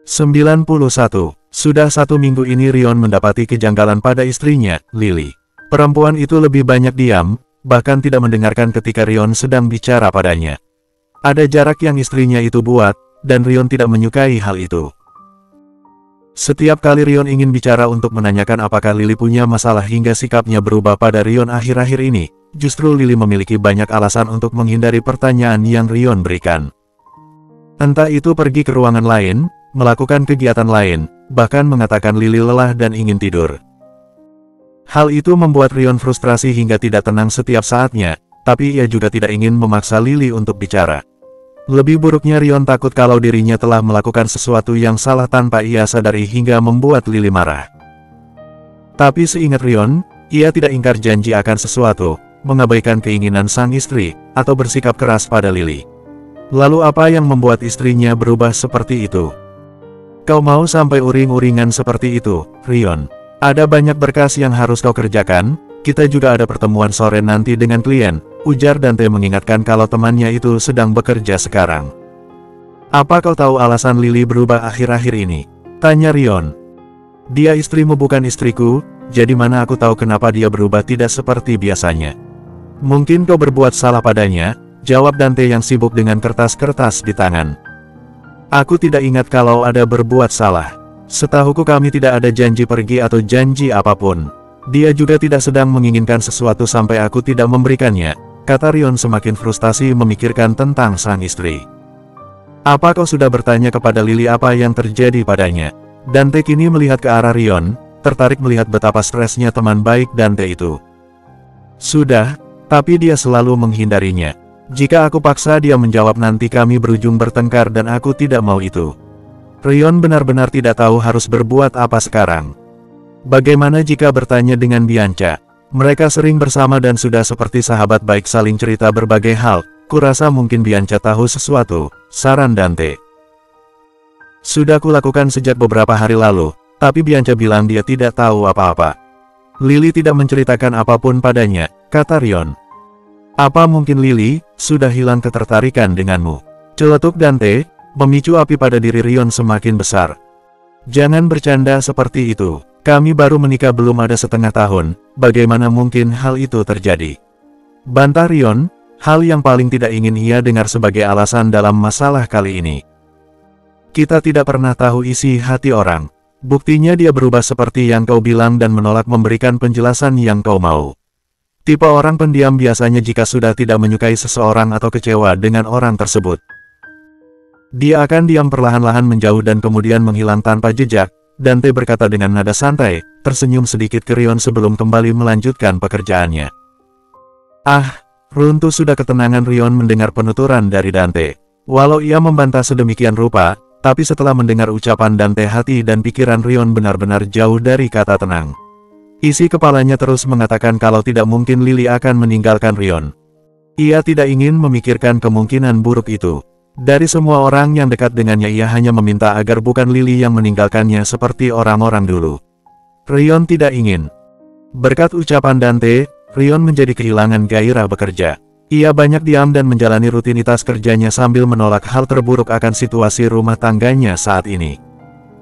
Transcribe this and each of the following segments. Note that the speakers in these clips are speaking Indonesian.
91. Sudah 1 minggu ini Rion mendapati kejanggalan pada istrinya, Lily. Perempuan itu lebih banyak diam, bahkan tidak mendengarkan ketika Rion sedang bicara padanya. Ada jarak yang istrinya itu buat, dan Rion tidak menyukai hal itu. Setiap kali Rion ingin bicara untuk menanyakan apakah Lily punya masalah hingga sikapnya berubah pada Rion akhir-akhir ini, justru Lily memiliki banyak alasan untuk menghindari pertanyaan yang Rion berikan. Entah itu pergi ke ruangan lain, melakukan kegiatan lain, bahkan mengatakan Lily lelah dan ingin tidur. Hal itu membuat Rion frustrasi hingga tidak tenang setiap saatnya, tapi ia juga tidak ingin memaksa Lily untuk bicara. Lebih buruknya Rion takut kalau dirinya telah melakukan sesuatu yang salah tanpa ia sadari hingga membuat Lily marah. Tapi seingat Rion, ia tidak ingkar janji akan sesuatu, mengabaikan keinginan sang istri, atau bersikap keras pada Lily. Lalu apa yang membuat istrinya berubah seperti itu? Kau mau sampai uring-uringan seperti itu, Rion? Ada banyak berkas yang harus kau kerjakan, kita juga ada pertemuan sore nanti dengan klien, ujar Dante mengingatkan kalau temannya itu sedang bekerja sekarang. Apa kau tahu alasan Lily berubah akhir-akhir ini? Tanya Rion. Dia istrimu bukan istriku, jadi mana aku tahu kenapa dia berubah tidak seperti biasanya. Mungkin kau berbuat salah padanya, jawab Dante yang sibuk dengan kertas-kertas di tangan. Aku tidak ingat kalau ada berbuat salah. Setahuku kami tidak ada janji pergi atau janji apapun. Dia juga tidak sedang menginginkan sesuatu sampai aku tidak memberikannya, kata Rion semakin frustasi memikirkan tentang sang istri. Apa kau sudah bertanya kepada Lily apa yang terjadi padanya? Dante kini melihat ke arah Rion, tertarik melihat betapa stresnya teman baik Dante itu. Sudah, tapi dia selalu menghindarinya. Jika aku paksa dia menjawab nanti kami berujung bertengkar dan aku tidak mau itu. Rion benar-benar tidak tahu harus berbuat apa sekarang. Bagaimana jika bertanya dengan Bianca? Mereka sering bersama dan sudah seperti sahabat baik saling cerita berbagai hal. Kurasa mungkin Bianca tahu sesuatu, saran Dante. Sudah kulakukan sejak beberapa hari lalu, tapi Bianca bilang dia tidak tahu apa-apa. Lily tidak menceritakan apapun padanya, kata Rion. Apa mungkin Lily sudah hilang ketertarikan denganmu? Celetuk Dante, memicu api pada diri Rion semakin besar. Jangan bercanda seperti itu. Kami baru menikah belum ada setengah tahun, bagaimana mungkin hal itu terjadi? Bantah Rion, hal yang paling tidak ingin ia dengar sebagai alasan dalam masalah kali ini. Kita tidak pernah tahu isi hati orang. Buktinya dia berubah seperti yang kau bilang dan menolak memberikan penjelasan yang kau mau. Tipe orang pendiam biasanya jika sudah tidak menyukai seseorang atau kecewa dengan orang tersebut. Dia akan diam perlahan-lahan menjauh dan kemudian menghilang tanpa jejak, Dante berkata dengan nada santai, tersenyum sedikit ke Rion sebelum kembali melanjutkan pekerjaannya. Ah, runtuh sudah ketenangan Rion mendengar penuturan dari Dante. Walau ia membantah sedemikian rupa, tapi setelah mendengar ucapan Dante hati dan pikiran Rion benar-benar jauh dari kata tenang. Isi kepalanya terus mengatakan kalau tidak mungkin Lily akan meninggalkan Rion. Ia tidak ingin memikirkan kemungkinan buruk itu. Dari semua orang yang dekat dengannya ia hanya meminta agar bukan Lily yang meninggalkannya seperti orang-orang dulu. Rion tidak ingin. Berkat ucapan Dante, Rion menjadi kehilangan gairah bekerja. Ia banyak diam dan menjalani rutinitas kerjanya sambil menolak hal terburuk akan situasi rumah tangganya saat ini.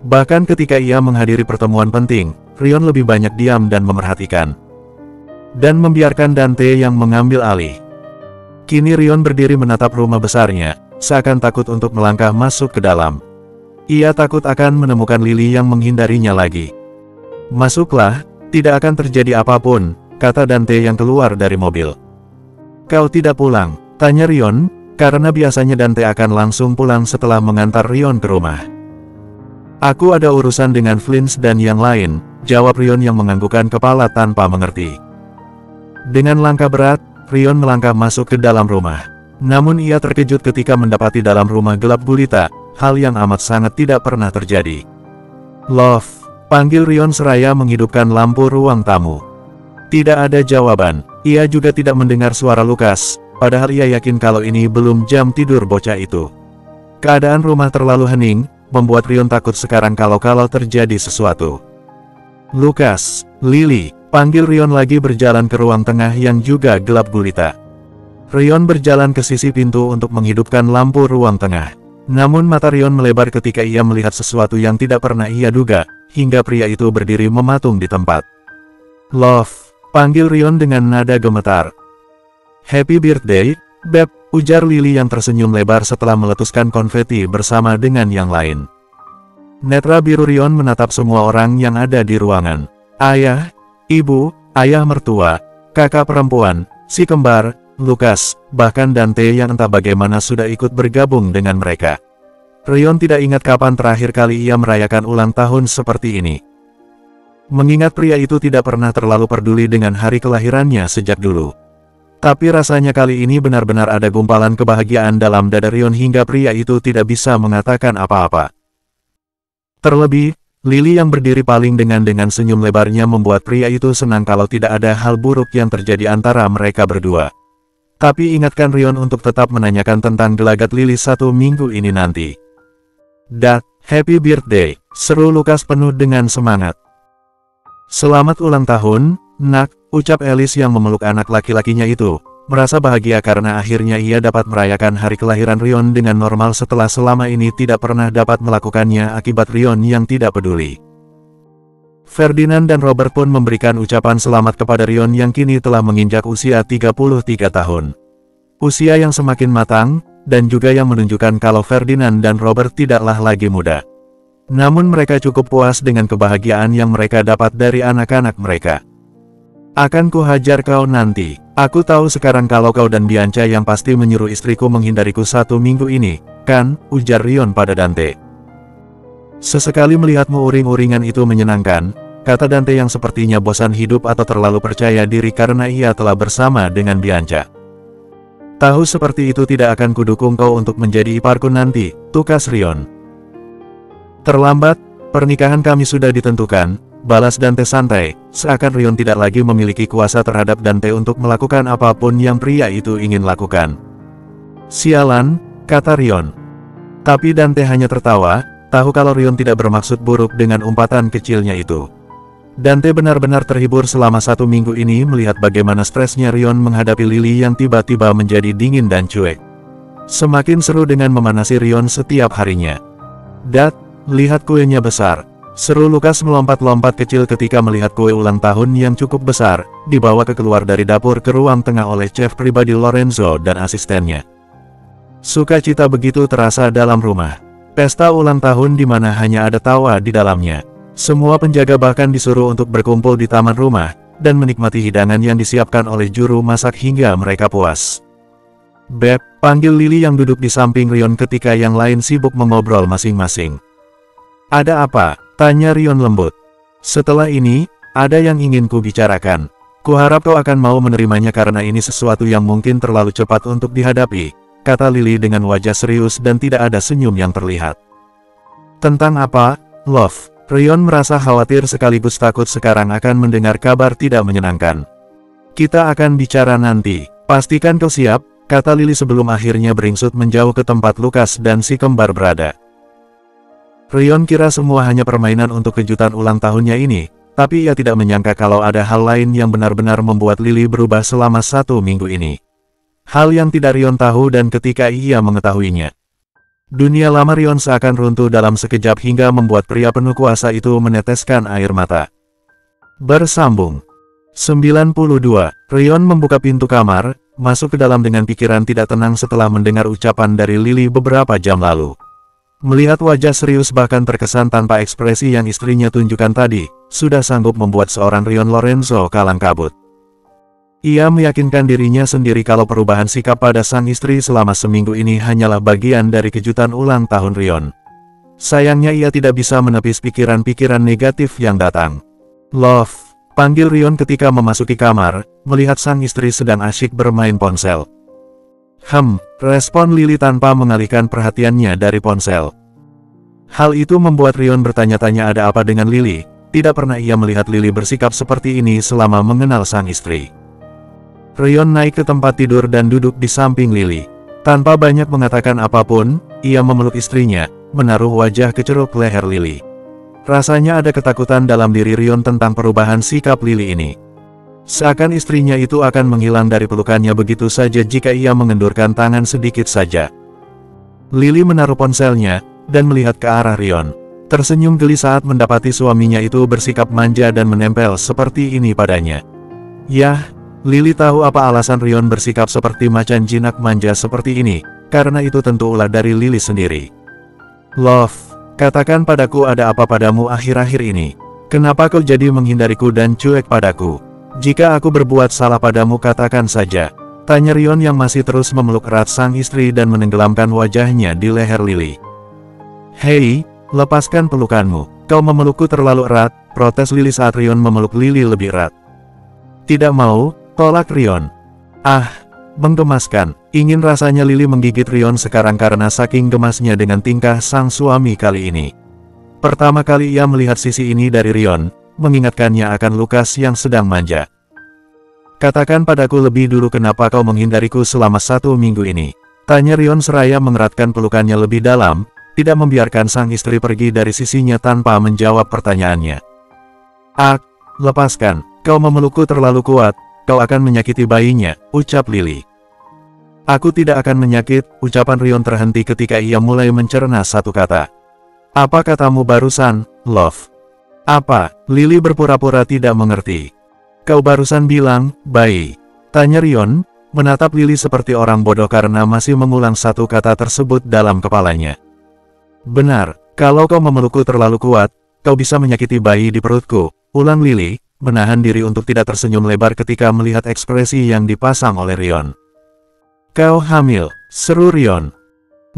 Bahkan ketika ia menghadiri pertemuan penting, Rion lebih banyak diam dan memerhatikan. Dan membiarkan Dante yang mengambil alih. Kini Rion berdiri menatap rumah besarnya, seakan takut untuk melangkah masuk ke dalam. Ia takut akan menemukan Lily yang menghindarinya lagi. Masuklah, tidak akan terjadi apapun, kata Dante yang keluar dari mobil. Kau tidak pulang? Tanya Rion, karena biasanya Dante akan langsung pulang setelah mengantar Rion ke rumah. Aku ada urusan dengan Flynn dan yang lain, jawab Rion yang menganggukkan kepala tanpa mengerti. Dengan langkah berat, Rion melangkah masuk ke dalam rumah. Namun ia terkejut ketika mendapati dalam rumah gelap gulita, hal yang amat sangat tidak pernah terjadi. Love, panggil Rion seraya menghidupkan lampu ruang tamu. Tidak ada jawaban, ia juga tidak mendengar suara Lukas, padahal ia yakin kalau ini belum jam tidur bocah itu. Keadaan rumah terlalu hening, membuat Rion takut sekarang kalau terjadi sesuatu. Lukas, Lily, panggil Rion lagi berjalan ke ruang tengah yang juga gelap gulita. Rion berjalan ke sisi pintu untuk menghidupkan lampu ruang tengah. Namun mata Rion melebar ketika ia melihat sesuatu yang tidak pernah ia duga, hingga pria itu berdiri mematung di tempat. "Love," panggil Rion dengan nada gemetar. "Happy birthday, Beb," ujar Lily yang tersenyum lebar setelah meletuskan konfeti bersama dengan yang lain. Netra biru Rion menatap semua orang yang ada di ruangan. Ayah, ibu, ayah mertua, kakak perempuan, si kembar, Lukas, bahkan Dante yang entah bagaimana sudah ikut bergabung dengan mereka. Rion tidak ingat kapan terakhir kali ia merayakan ulang tahun seperti ini. Mengingat pria itu tidak pernah terlalu peduli dengan hari kelahirannya sejak dulu. Tapi rasanya kali ini benar-benar ada gumpalan kebahagiaan dalam dada Rion hingga pria itu tidak bisa mengatakan apa-apa. Terlebih, Lily yang berdiri paling dengan senyum lebarnya membuat pria itu senang kalau tidak ada hal buruk yang terjadi antara mereka berdua. Tapi ingatkan Rion untuk tetap menanyakan tentang gelagat Lily 1 minggu ini nanti. "Dad, happy birthday," seru Lukas penuh dengan semangat. "Selamat ulang tahun, Nak," ucap Alice yang memeluk anak laki-lakinya itu, merasa bahagia karena akhirnya ia dapat merayakan hari kelahiran Rion dengan normal setelah selama ini tidak pernah dapat melakukannya akibat Rion yang tidak peduli. Ferdinand dan Robert pun memberikan ucapan selamat kepada Rion yang kini telah menginjak usia 33 tahun. Usia yang semakin matang, dan juga yang menunjukkan kalau Ferdinand dan Robert tidaklah lagi muda. Namun mereka cukup puas dengan kebahagiaan yang mereka dapat dari anak-anak mereka. "Akan kuhajar kau nanti. Aku tahu sekarang kalau kau dan Bianca yang pasti menyuruh istriku menghindariku 1 minggu ini, kan?" ujar Rion pada Dante. "Sesekali melihatmu uring-uringan itu menyenangkan," kata Dante yang sepertinya bosan hidup atau terlalu percaya diri karena ia telah bersama dengan Bianca. "Tahu seperti itu tidak akan kudukung kau untuk menjadi iparku nanti," tukas Rion. "Terlambat, pernikahan kami sudah ditentukan," balas Dante santai, seakan Rion tidak lagi memiliki kuasa terhadap Dante untuk melakukan apapun yang pria itu ingin lakukan. "Sialan," kata Rion. Tapi Dante hanya tertawa, tahu kalau Rion tidak bermaksud buruk dengan umpatan kecilnya itu. Dante benar-benar terhibur selama 1 minggu ini melihat bagaimana stresnya Rion menghadapi Lily yang tiba-tiba menjadi dingin dan cuek. Semakin seru dengan memanasi Rion setiap harinya. "Dad, lihat kuenya besar," seru Lukas melompat-lompat kecil ketika melihat kue ulang tahun yang cukup besar, dibawa keluar dari dapur ke ruang tengah oleh chef pribadi Lorenzo dan asistennya. Sukacita begitu terasa dalam rumah. Pesta ulang tahun di mana hanya ada tawa di dalamnya. Semua penjaga bahkan disuruh untuk berkumpul di taman rumah, dan menikmati hidangan yang disiapkan oleh juru masak hingga mereka puas. "Beb," panggil Lily yang duduk di samping Rion ketika yang lain sibuk mengobrol masing-masing. "Ada apa?" tanya Rion lembut. "Setelah ini, ada yang ingin ku bicarakan. Kuharap kau akan mau menerimanya karena ini sesuatu yang mungkin terlalu cepat untuk dihadapi," kata Lily dengan wajah serius dan tidak ada senyum yang terlihat. "Tentang apa, Love?" Rion merasa khawatir sekaligus takut sekarang akan mendengar kabar tidak menyenangkan. "Kita akan bicara nanti. Pastikan kau siap," kata Lily sebelum akhirnya beringsut menjauh ke tempat Lukas dan si kembar berada. Rion kira semua hanya permainan untuk kejutan ulang tahunnya ini, tapi ia tidak menyangka kalau ada hal lain yang benar-benar membuat Lily berubah selama 1 minggu ini. Hal yang tidak Rion tahu dan ketika ia mengetahuinya, dunia lama Rion seakan runtuh dalam sekejap hingga membuat pria penuh kuasa itu meneteskan air mata. Bersambung 92. Rion membuka pintu kamar, masuk ke dalam dengan pikiran tidak tenang setelah mendengar ucapan dari Lily beberapa jam lalu. Melihat wajah serius bahkan terkesan tanpa ekspresi yang istrinya tunjukkan tadi, sudah sanggup membuat seorang Rion Lorenzo kalang kabut. Ia meyakinkan dirinya sendiri kalau perubahan sikap pada sang istri selama seminggu ini hanyalah bagian dari kejutan ulang tahun Rion. Sayangnya ia tidak bisa menepis pikiran-pikiran negatif yang datang. "Love," panggil Rion ketika memasuki kamar, melihat sang istri sedang asyik bermain ponsel. Respon Lily tanpa mengalihkan perhatiannya dari ponsel. Hal itu membuat Rion bertanya-tanya ada apa dengan Lily. Tidak pernah ia melihat Lily bersikap seperti ini selama mengenal sang istri. Rion naik ke tempat tidur dan duduk di samping Lily. Tanpa banyak mengatakan apapun, ia memeluk istrinya, menaruh wajah ke ceruk leher Lily. Rasanya ada ketakutan dalam diri Rion tentang perubahan sikap Lily ini. Seakan istrinya itu akan menghilang dari pelukannya begitu saja jika ia mengendurkan tangan sedikit saja. Lily menaruh ponselnya, dan melihat ke arah Rion. Tersenyum geli saat mendapati suaminya itu bersikap manja dan menempel seperti ini padanya. Yah, Lily tahu apa alasan Rion bersikap seperti macan jinak manja seperti ini, karena itu tentu ulah dari Lily sendiri. Love, katakan padaku ada apa padamu akhir-akhir ini. Kenapa kau jadi menghindariku dan cuek padaku? Jika aku berbuat salah padamu katakan saja. Tanya Rion yang masih terus memeluk erat sang istri dan menenggelamkan wajahnya di leher Lily. Hei, lepaskan pelukanmu. Kau memelukku terlalu erat, protes Lily saat Rion memeluk Lily lebih erat. Tidak mau, tolak Rion. Ah, menggemaskan. Ingin rasanya Lily menggigit Rion sekarang karena saking gemasnya dengan tingkah sang suami kali ini. Pertama kali ia melihat sisi ini dari Rion, mengingatkannya akan Lukas yang sedang manja. Katakan padaku lebih dulu kenapa kau menghindariku selama 1 minggu ini. Tanya Rion seraya mengeratkan pelukannya lebih dalam, tidak membiarkan sang istri pergi dari sisinya tanpa menjawab pertanyaannya. Ak, lepaskan, kau memelukku terlalu kuat, kau akan menyakiti bayinya, ucap Lily. Aku tidak akan menyakit, ucapan Rion terhenti ketika ia mulai mencerna satu kata. Apa katamu barusan, love? Apa? Lily berpura-pura tidak mengerti. Kau barusan bilang, bayi. Tanya Rion, menatap Lily seperti orang bodoh karena masih mengulang satu kata tersebut dalam kepalanya. Benar, kalau kau memelukku terlalu kuat, kau bisa menyakiti bayi di perutku, ulang Lily, menahan diri untuk tidak tersenyum lebar ketika melihat ekspresi yang dipasang oleh Rion. Kau hamil, seru Rion.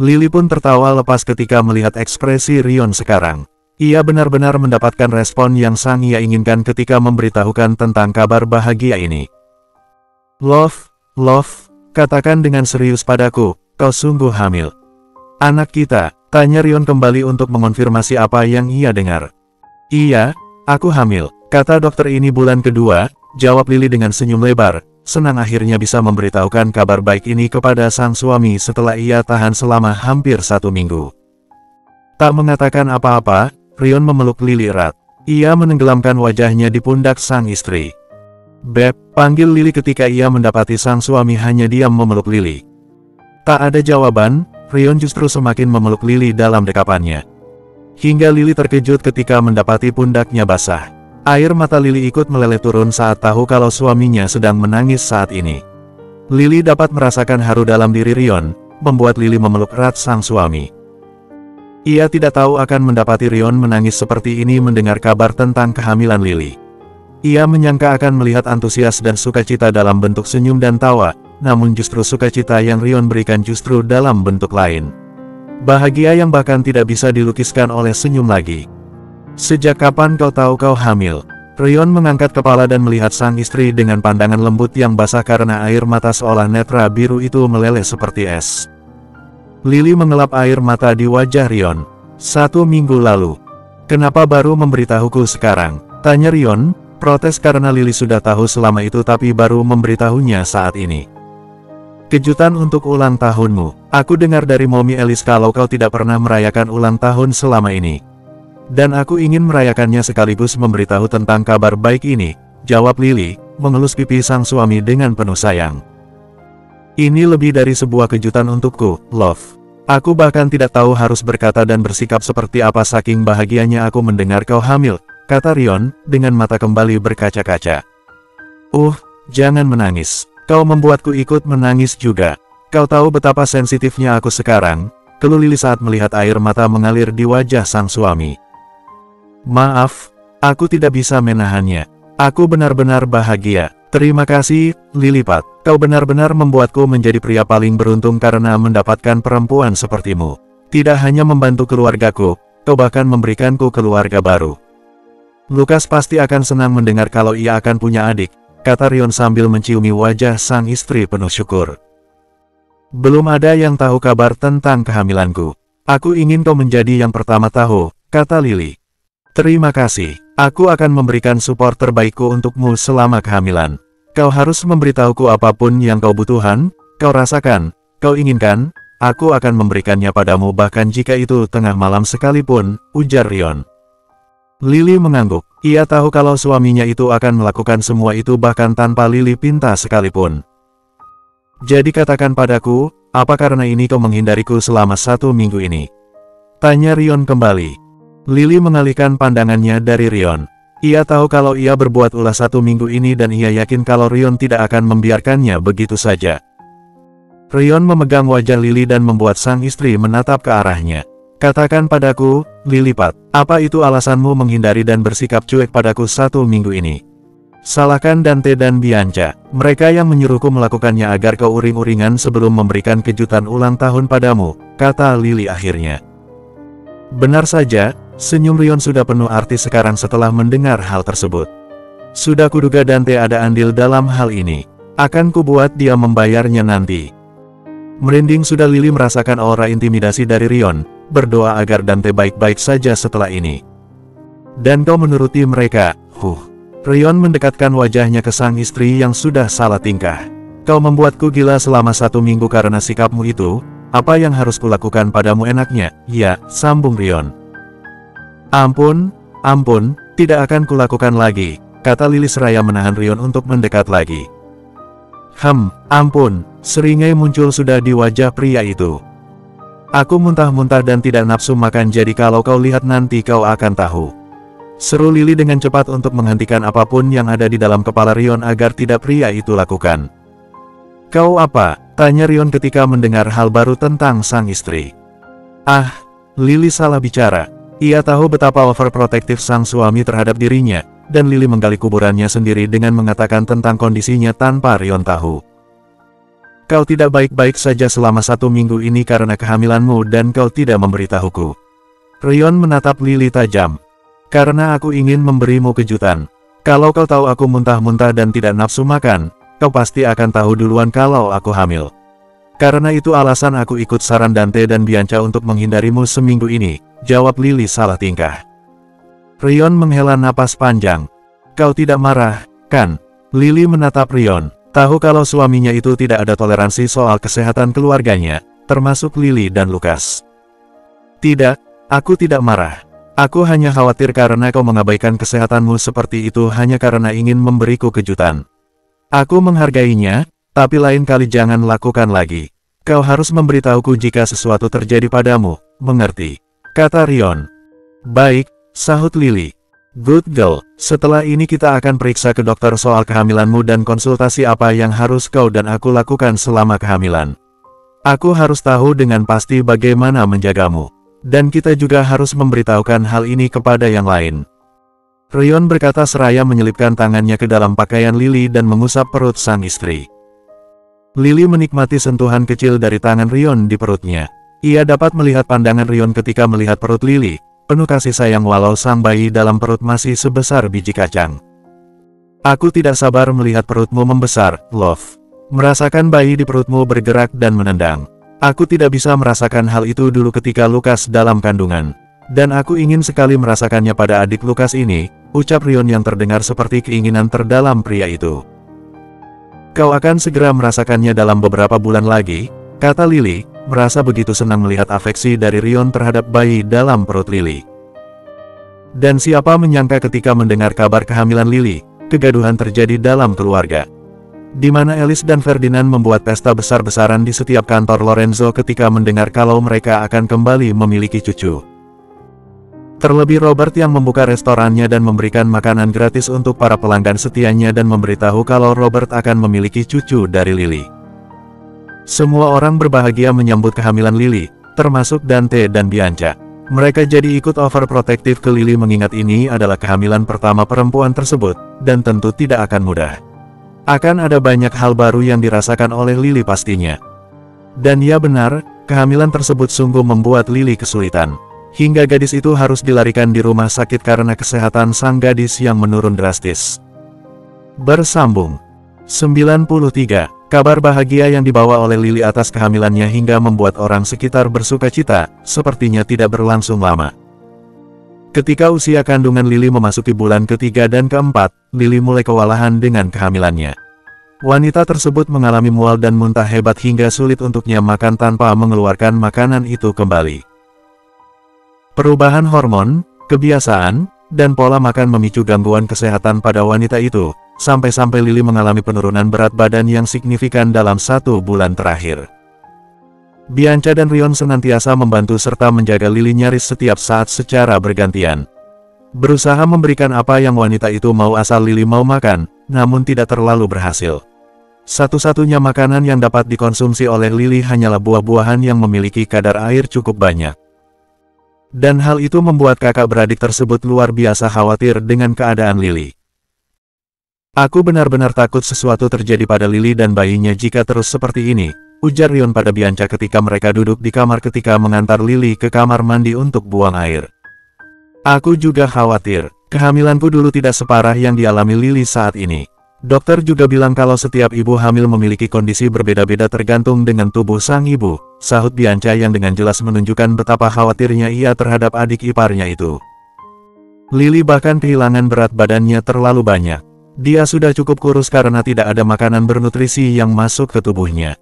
Lily pun tertawa lepas ketika melihat ekspresi Rion sekarang. Ia benar-benar mendapatkan respon yang sang ia inginkan ketika memberitahukan tentang kabar bahagia ini. Love, katakan dengan serius padaku, kau sungguh hamil. Anak kita, tanya Rion kembali untuk mengonfirmasi apa yang ia dengar. Iya, aku hamil, kata dokter ini bulan kedua, jawab Lily dengan senyum lebar, senang akhirnya bisa memberitahukan kabar baik ini kepada sang suami setelah ia tahan selama hampir 1 minggu. Tak mengatakan apa-apa, Rion memeluk Lily erat. Ia menenggelamkan wajahnya di pundak sang istri. Beb, panggil Lily ketika ia mendapati sang suami hanya diam memeluk Lily. Tak ada jawaban, Rion justru semakin memeluk Lily dalam dekapannya. Hingga Lily terkejut ketika mendapati pundaknya basah. Air mata Lily ikut meleleh turun saat tahu kalau suaminya sedang menangis saat ini. Lily dapat merasakan haru dalam diri Rion, membuat Lily memeluk erat sang suami. Ia tidak tahu akan mendapati Rion menangis seperti ini mendengar kabar tentang kehamilan Lily. Ia menyangka akan melihat antusias dan sukacita dalam bentuk senyum dan tawa, namun justru sukacita yang Rion berikan justru dalam bentuk lain. Bahagia yang bahkan tidak bisa dilukiskan oleh senyum lagi. Sejak kapan kau tahu kau hamil? Rion mengangkat kepala dan melihat sang istri dengan pandangan lembut yang basah karena air mata seolah netra biru itu meleleh seperti es. Lily mengelap air mata di wajah Rion. 1 minggu lalu. Kenapa baru memberitahuku sekarang? Tanya Rion, protes karena Lily sudah tahu selama itu tapi baru memberitahunya saat ini. Kejutan untuk ulang tahunmu. Aku dengar dari Mommy Alice kalau kau tidak pernah merayakan ulang tahun selama ini. Dan aku ingin merayakannya sekaligus memberitahu tentang kabar baik ini, jawab Lily, mengelus pipi sang suami dengan penuh sayang. Ini lebih dari sebuah kejutan untukku, love. Aku bahkan tidak tahu harus berkata dan bersikap seperti apa saking bahagianya aku mendengar kau hamil, kata Rion, dengan mata kembali berkaca-kaca. Jangan menangis. Kau membuatku ikut menangis juga. Kau tahu betapa sensitifnya aku sekarang, keluh Lily saat melihat air mata mengalir di wajah sang suami. Maaf, aku tidak bisa menahannya. Aku benar-benar bahagia. Terima kasih, Lilipat. Kau benar-benar membuatku menjadi pria paling beruntung karena mendapatkan perempuan sepertimu. Tidak hanya membantu keluargaku, kau bahkan memberikanku keluarga baru. Lukas pasti akan senang mendengar kalau ia akan punya adik, kata Rion sambil menciumi wajah sang istri penuh syukur. Belum ada yang tahu kabar tentang kehamilanku. Aku ingin kau menjadi yang pertama tahu, kata Lily. Terima kasih. Aku akan memberikan support terbaikku untukmu selama kehamilan. Kau harus memberitahuku apapun yang kau butuhkan, kau rasakan, kau inginkan, aku akan memberikannya padamu bahkan jika itu tengah malam sekalipun, ujar Rion. Lily mengangguk. Ia tahu kalau suaminya itu akan melakukan semua itu bahkan tanpa Lily pinta sekalipun. Jadi katakan padaku, apa karena ini kau menghindariku selama 1 minggu ini? Tanya Rion kembali. Lily mengalihkan pandangannya dari Rion. Ia tahu kalau ia berbuat ulah 1 minggu ini dan ia yakin kalau Rion tidak akan membiarkannya begitu saja. Rion memegang wajah Lily dan membuat sang istri menatap ke arahnya. Katakan padaku, Lilypat, apa itu alasanmu menghindari dan bersikap cuek padaku 1 minggu ini? Salahkan Dante dan Bianca, mereka yang menyuruhku melakukannya agar kau uring-uringan sebelum memberikan kejutan ulang tahun padamu, kata Lily akhirnya. Benar saja, senyum Rion sudah penuh arti sekarang setelah mendengar hal tersebut. Sudah kuduga Dante ada andil dalam hal ini. Akan kubuat dia membayarnya nanti. Merinding sudah Lily merasakan aura intimidasi dari Rion, berdoa agar Dante baik-baik saja setelah ini. Dan kau menuruti mereka, Rion mendekatkan wajahnya ke sang istri yang sudah salah tingkah. Kau membuatku gila selama 1 minggu karena sikapmu itu, apa yang harus kulakukan padamu enaknya? Ya, sambung Rion. Ampun, tidak akan kulakukan lagi, kata Lily seraya menahan Rion untuk mendekat lagi. Ampun, seringai muncul sudah di wajah pria itu. Aku muntah-muntah dan tidak nafsu makan, jadi kalau kau lihat nanti kau akan tahu. Seru Lily dengan cepat untuk menghentikan apapun yang ada di dalam kepala Rion agar tidak pria itu lakukan. Kau apa? Tanya Rion ketika mendengar hal baru tentang sang istri. Lily salah bicara. Ia tahu betapa overprotektif sang suami terhadap dirinya, dan Lily menggali kuburannya sendiri dengan mengatakan tentang kondisinya tanpa Rion tahu. Kau tidak baik-baik saja selama 1 minggu ini karena kehamilanmu dan kau tidak memberitahuku. Rion menatap Lily tajam. Karena aku ingin memberimu kejutan. Kalau kau tahu aku muntah-muntah dan tidak nafsu makan, kau pasti akan tahu duluan kalau aku hamil. Karena itu alasan aku ikut saran Dante dan Bianca untuk menghindarimu seminggu ini, jawab Lily salah tingkah. Rion menghela napas panjang. Kau tidak marah, kan? Lily menatap Rion, tahu kalau suaminya itu tidak ada toleransi soal kesehatan keluarganya, termasuk Lily dan Lukas. Tidak, aku tidak marah. Aku hanya khawatir karena kau mengabaikan kesehatanmu seperti itu hanya karena ingin memberiku kejutan. Aku menghargainya, tapi lain kali jangan lakukan lagi. Kau harus memberitahuku jika sesuatu terjadi padamu, mengerti? Kata Rion. Baik, sahut Lily. Good girl, setelah ini kita akan periksa ke dokter soal kehamilanmu dan konsultasi apa yang harus kau dan aku lakukan selama kehamilan. Aku harus tahu dengan pasti bagaimana menjagamu. Dan kita juga harus memberitahukan hal ini kepada yang lain. Rion berkata seraya menyelipkan tangannya ke dalam pakaian Lily dan mengusap perut sang istri. Lily menikmati sentuhan kecil dari tangan Rion di perutnya. Ia dapat melihat pandangan Rion ketika melihat perut Lily, penuh kasih sayang walau sang bayi dalam perut masih sebesar biji kacang. Aku tidak sabar melihat perutmu membesar, Love. Merasakan bayi di perutmu bergerak dan menendang. Aku tidak bisa merasakan hal itu dulu ketika Lukas dalam kandungan. Dan aku ingin sekali merasakannya pada adik Lukas ini, ucap Rion yang terdengar seperti keinginan terdalam pria itu. Kau akan segera merasakannya dalam beberapa bulan lagi, kata Lily, merasa begitu senang melihat afeksi dari Rion terhadap bayi dalam perut Lily. Dan siapa menyangka ketika mendengar kabar kehamilan Lily, kegaduhan terjadi dalam keluarga. Di mana Alice dan Ferdinand membuat pesta besar-besaran di setiap kantor Lorenzo ketika mendengar kalau mereka akan kembali memiliki cucu. Terlebih Robert yang membuka restorannya dan memberikan makanan gratis untuk para pelanggan setianya dan memberitahu kalau Robert akan memiliki cucu dari Lily. Semua orang berbahagia menyambut kehamilan Lily, termasuk Dante dan Bianca. Mereka jadi ikut overprotective ke Lily mengingat ini adalah kehamilan pertama perempuan tersebut, dan tentu tidak akan mudah. Akan ada banyak hal baru yang dirasakan oleh Lily pastinya. Dan ya benar, kehamilan tersebut sungguh membuat Lily kesulitan. Hingga gadis itu harus dilarikan di rumah sakit karena kesehatan sang gadis yang menurun drastis. Bersambung 93. Kabar bahagia yang dibawa oleh Lily atas kehamilannya hingga membuat orang sekitar bersuka cita, sepertinya tidak berlangsung lama. Ketika usia kandungan Lily memasuki bulan ketiga dan keempat, Lily mulai kewalahan dengan kehamilannya. Wanita tersebut mengalami mual dan muntah hebat hingga sulit untuknya makan tanpa mengeluarkan makanan itu kembali. Perubahan hormon, kebiasaan, dan pola makan memicu gangguan kesehatan pada wanita itu, sampai-sampai Lily mengalami penurunan berat badan yang signifikan dalam 1 bulan terakhir. Bianca dan Rion senantiasa membantu serta menjaga Lily nyaris setiap saat secara bergantian. Berusaha memberikan apa yang wanita itu mau asal Lily mau makan, namun tidak terlalu berhasil. Satu-satunya makanan yang dapat dikonsumsi oleh Lily hanyalah buah-buahan yang memiliki kadar air cukup banyak. Dan hal itu membuat kakak beradik tersebut luar biasa khawatir dengan keadaan Lily. Aku benar-benar takut sesuatu terjadi pada Lily dan bayinya jika terus seperti ini, ujar Rion pada Bianca ketika mereka duduk di kamar ketika mengantar Lily ke kamar mandi untuk buang air. Aku juga khawatir, kehamilanku dulu tidak separah yang dialami Lily saat ini. Dokter juga bilang kalau setiap ibu hamil memiliki kondisi berbeda-beda tergantung dengan tubuh sang ibu, sahut Bianca yang dengan jelas menunjukkan betapa khawatirnya ia terhadap adik iparnya itu. Lily bahkan kehilangan berat badannya terlalu banyak. Dia sudah cukup kurus karena tidak ada makanan bernutrisi yang masuk ke tubuhnya.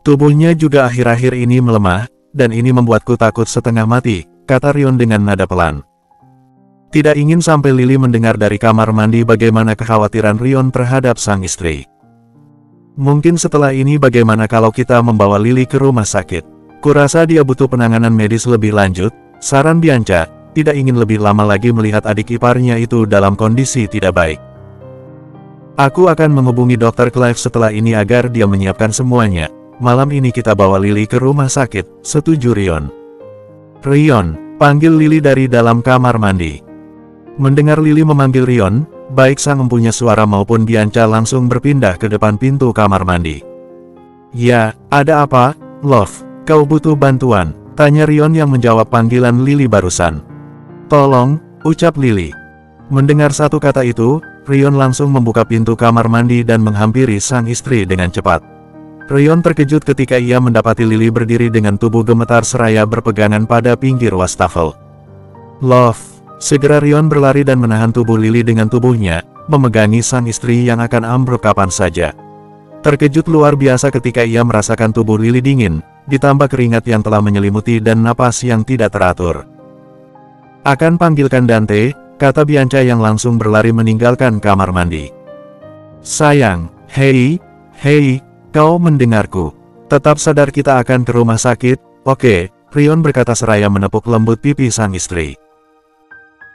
Tubuhnya juga akhir-akhir ini melemah, dan ini membuatku takut setengah mati, kata Rion dengan nada pelan. Tidak ingin sampai Lily mendengar dari kamar mandi bagaimana kekhawatiran Rion terhadap sang istri. Mungkin setelah ini bagaimana kalau kita membawa Lily ke rumah sakit? Kurasa dia butuh penanganan medis lebih lanjut, saran Bianca, tidak ingin lebih lama lagi melihat adik iparnya itu dalam kondisi tidak baik. Aku akan menghubungi Dr. Clive setelah ini agar dia menyiapkan semuanya. Malam ini kita bawa Lily ke rumah sakit, setuju Rion. Rion, panggil Lily dari dalam kamar mandi. Mendengar Lily memanggil Rion, baik sang empunya suara maupun Bianca langsung berpindah ke depan pintu kamar mandi. Ya, ada apa, Love? Kau butuh bantuan? Tanya Rion yang menjawab panggilan Lily barusan. Tolong, ucap Lily. Mendengar satu kata itu, Rion langsung membuka pintu kamar mandi dan menghampiri sang istri dengan cepat. Rion terkejut ketika ia mendapati Lily berdiri dengan tubuh gemetar seraya berpegangan pada pinggir wastafel. Love. Segera Rion berlari dan menahan tubuh Lily dengan tubuhnya, memegangi sang istri yang akan ambruk kapan saja. Terkejut luar biasa ketika ia merasakan tubuh Lily dingin, ditambah keringat yang telah menyelimuti dan napas yang tidak teratur. Akan panggilkan Dante, kata Bianca yang langsung berlari meninggalkan kamar mandi. Sayang, hei, kau mendengarku. Tetap sadar kita akan ke rumah sakit, oke? Rion berkata seraya menepuk lembut pipi sang istri.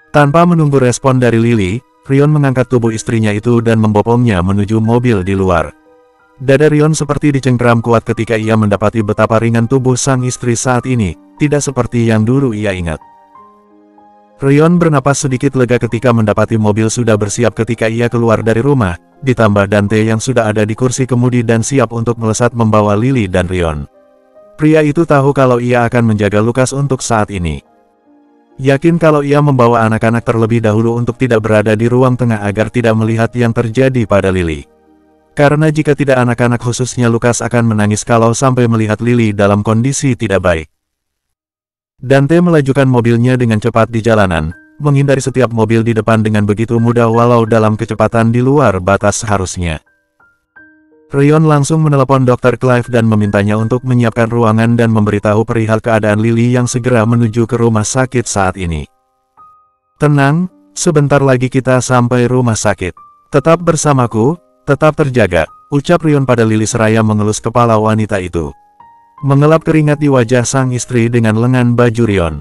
Tanpa menunggu respon dari Lily, Rion mengangkat tubuh istrinya itu dan membopongnya menuju mobil di luar. Dada Rion seperti dicengkeram kuat ketika ia mendapati betapa ringan tubuh sang istri saat ini, tidak seperti yang dulu ia ingat. Rion bernapas sedikit lega ketika mendapati mobil sudah bersiap ketika ia keluar dari rumah, ditambah Dante yang sudah ada di kursi kemudi dan siap untuk melesat membawa Lily dan Rion. Pria itu tahu kalau ia akan menjaga Lukas untuk saat ini. Yakin kalau ia membawa anak-anak terlebih dahulu untuk tidak berada di ruang tengah agar tidak melihat yang terjadi pada Lily. Karena jika tidak anak-anak khususnya Lukas akan menangis kalau sampai melihat Lily dalam kondisi tidak baik. Dante melajukan mobilnya dengan cepat di jalanan, menghindari setiap mobil di depan dengan begitu mudah walau dalam kecepatan di luar batas seharusnya. Rion langsung menelepon Dr. Clive dan memintanya untuk menyiapkan ruangan dan memberitahu perihal keadaan Lily yang segera menuju ke rumah sakit saat ini. Tenang, sebentar lagi kita sampai rumah sakit. Tetap bersamaku, tetap terjaga, ucap Rion pada Lily seraya mengelus kepala wanita itu. Mengelap keringat di wajah sang istri dengan lengan baju Rion.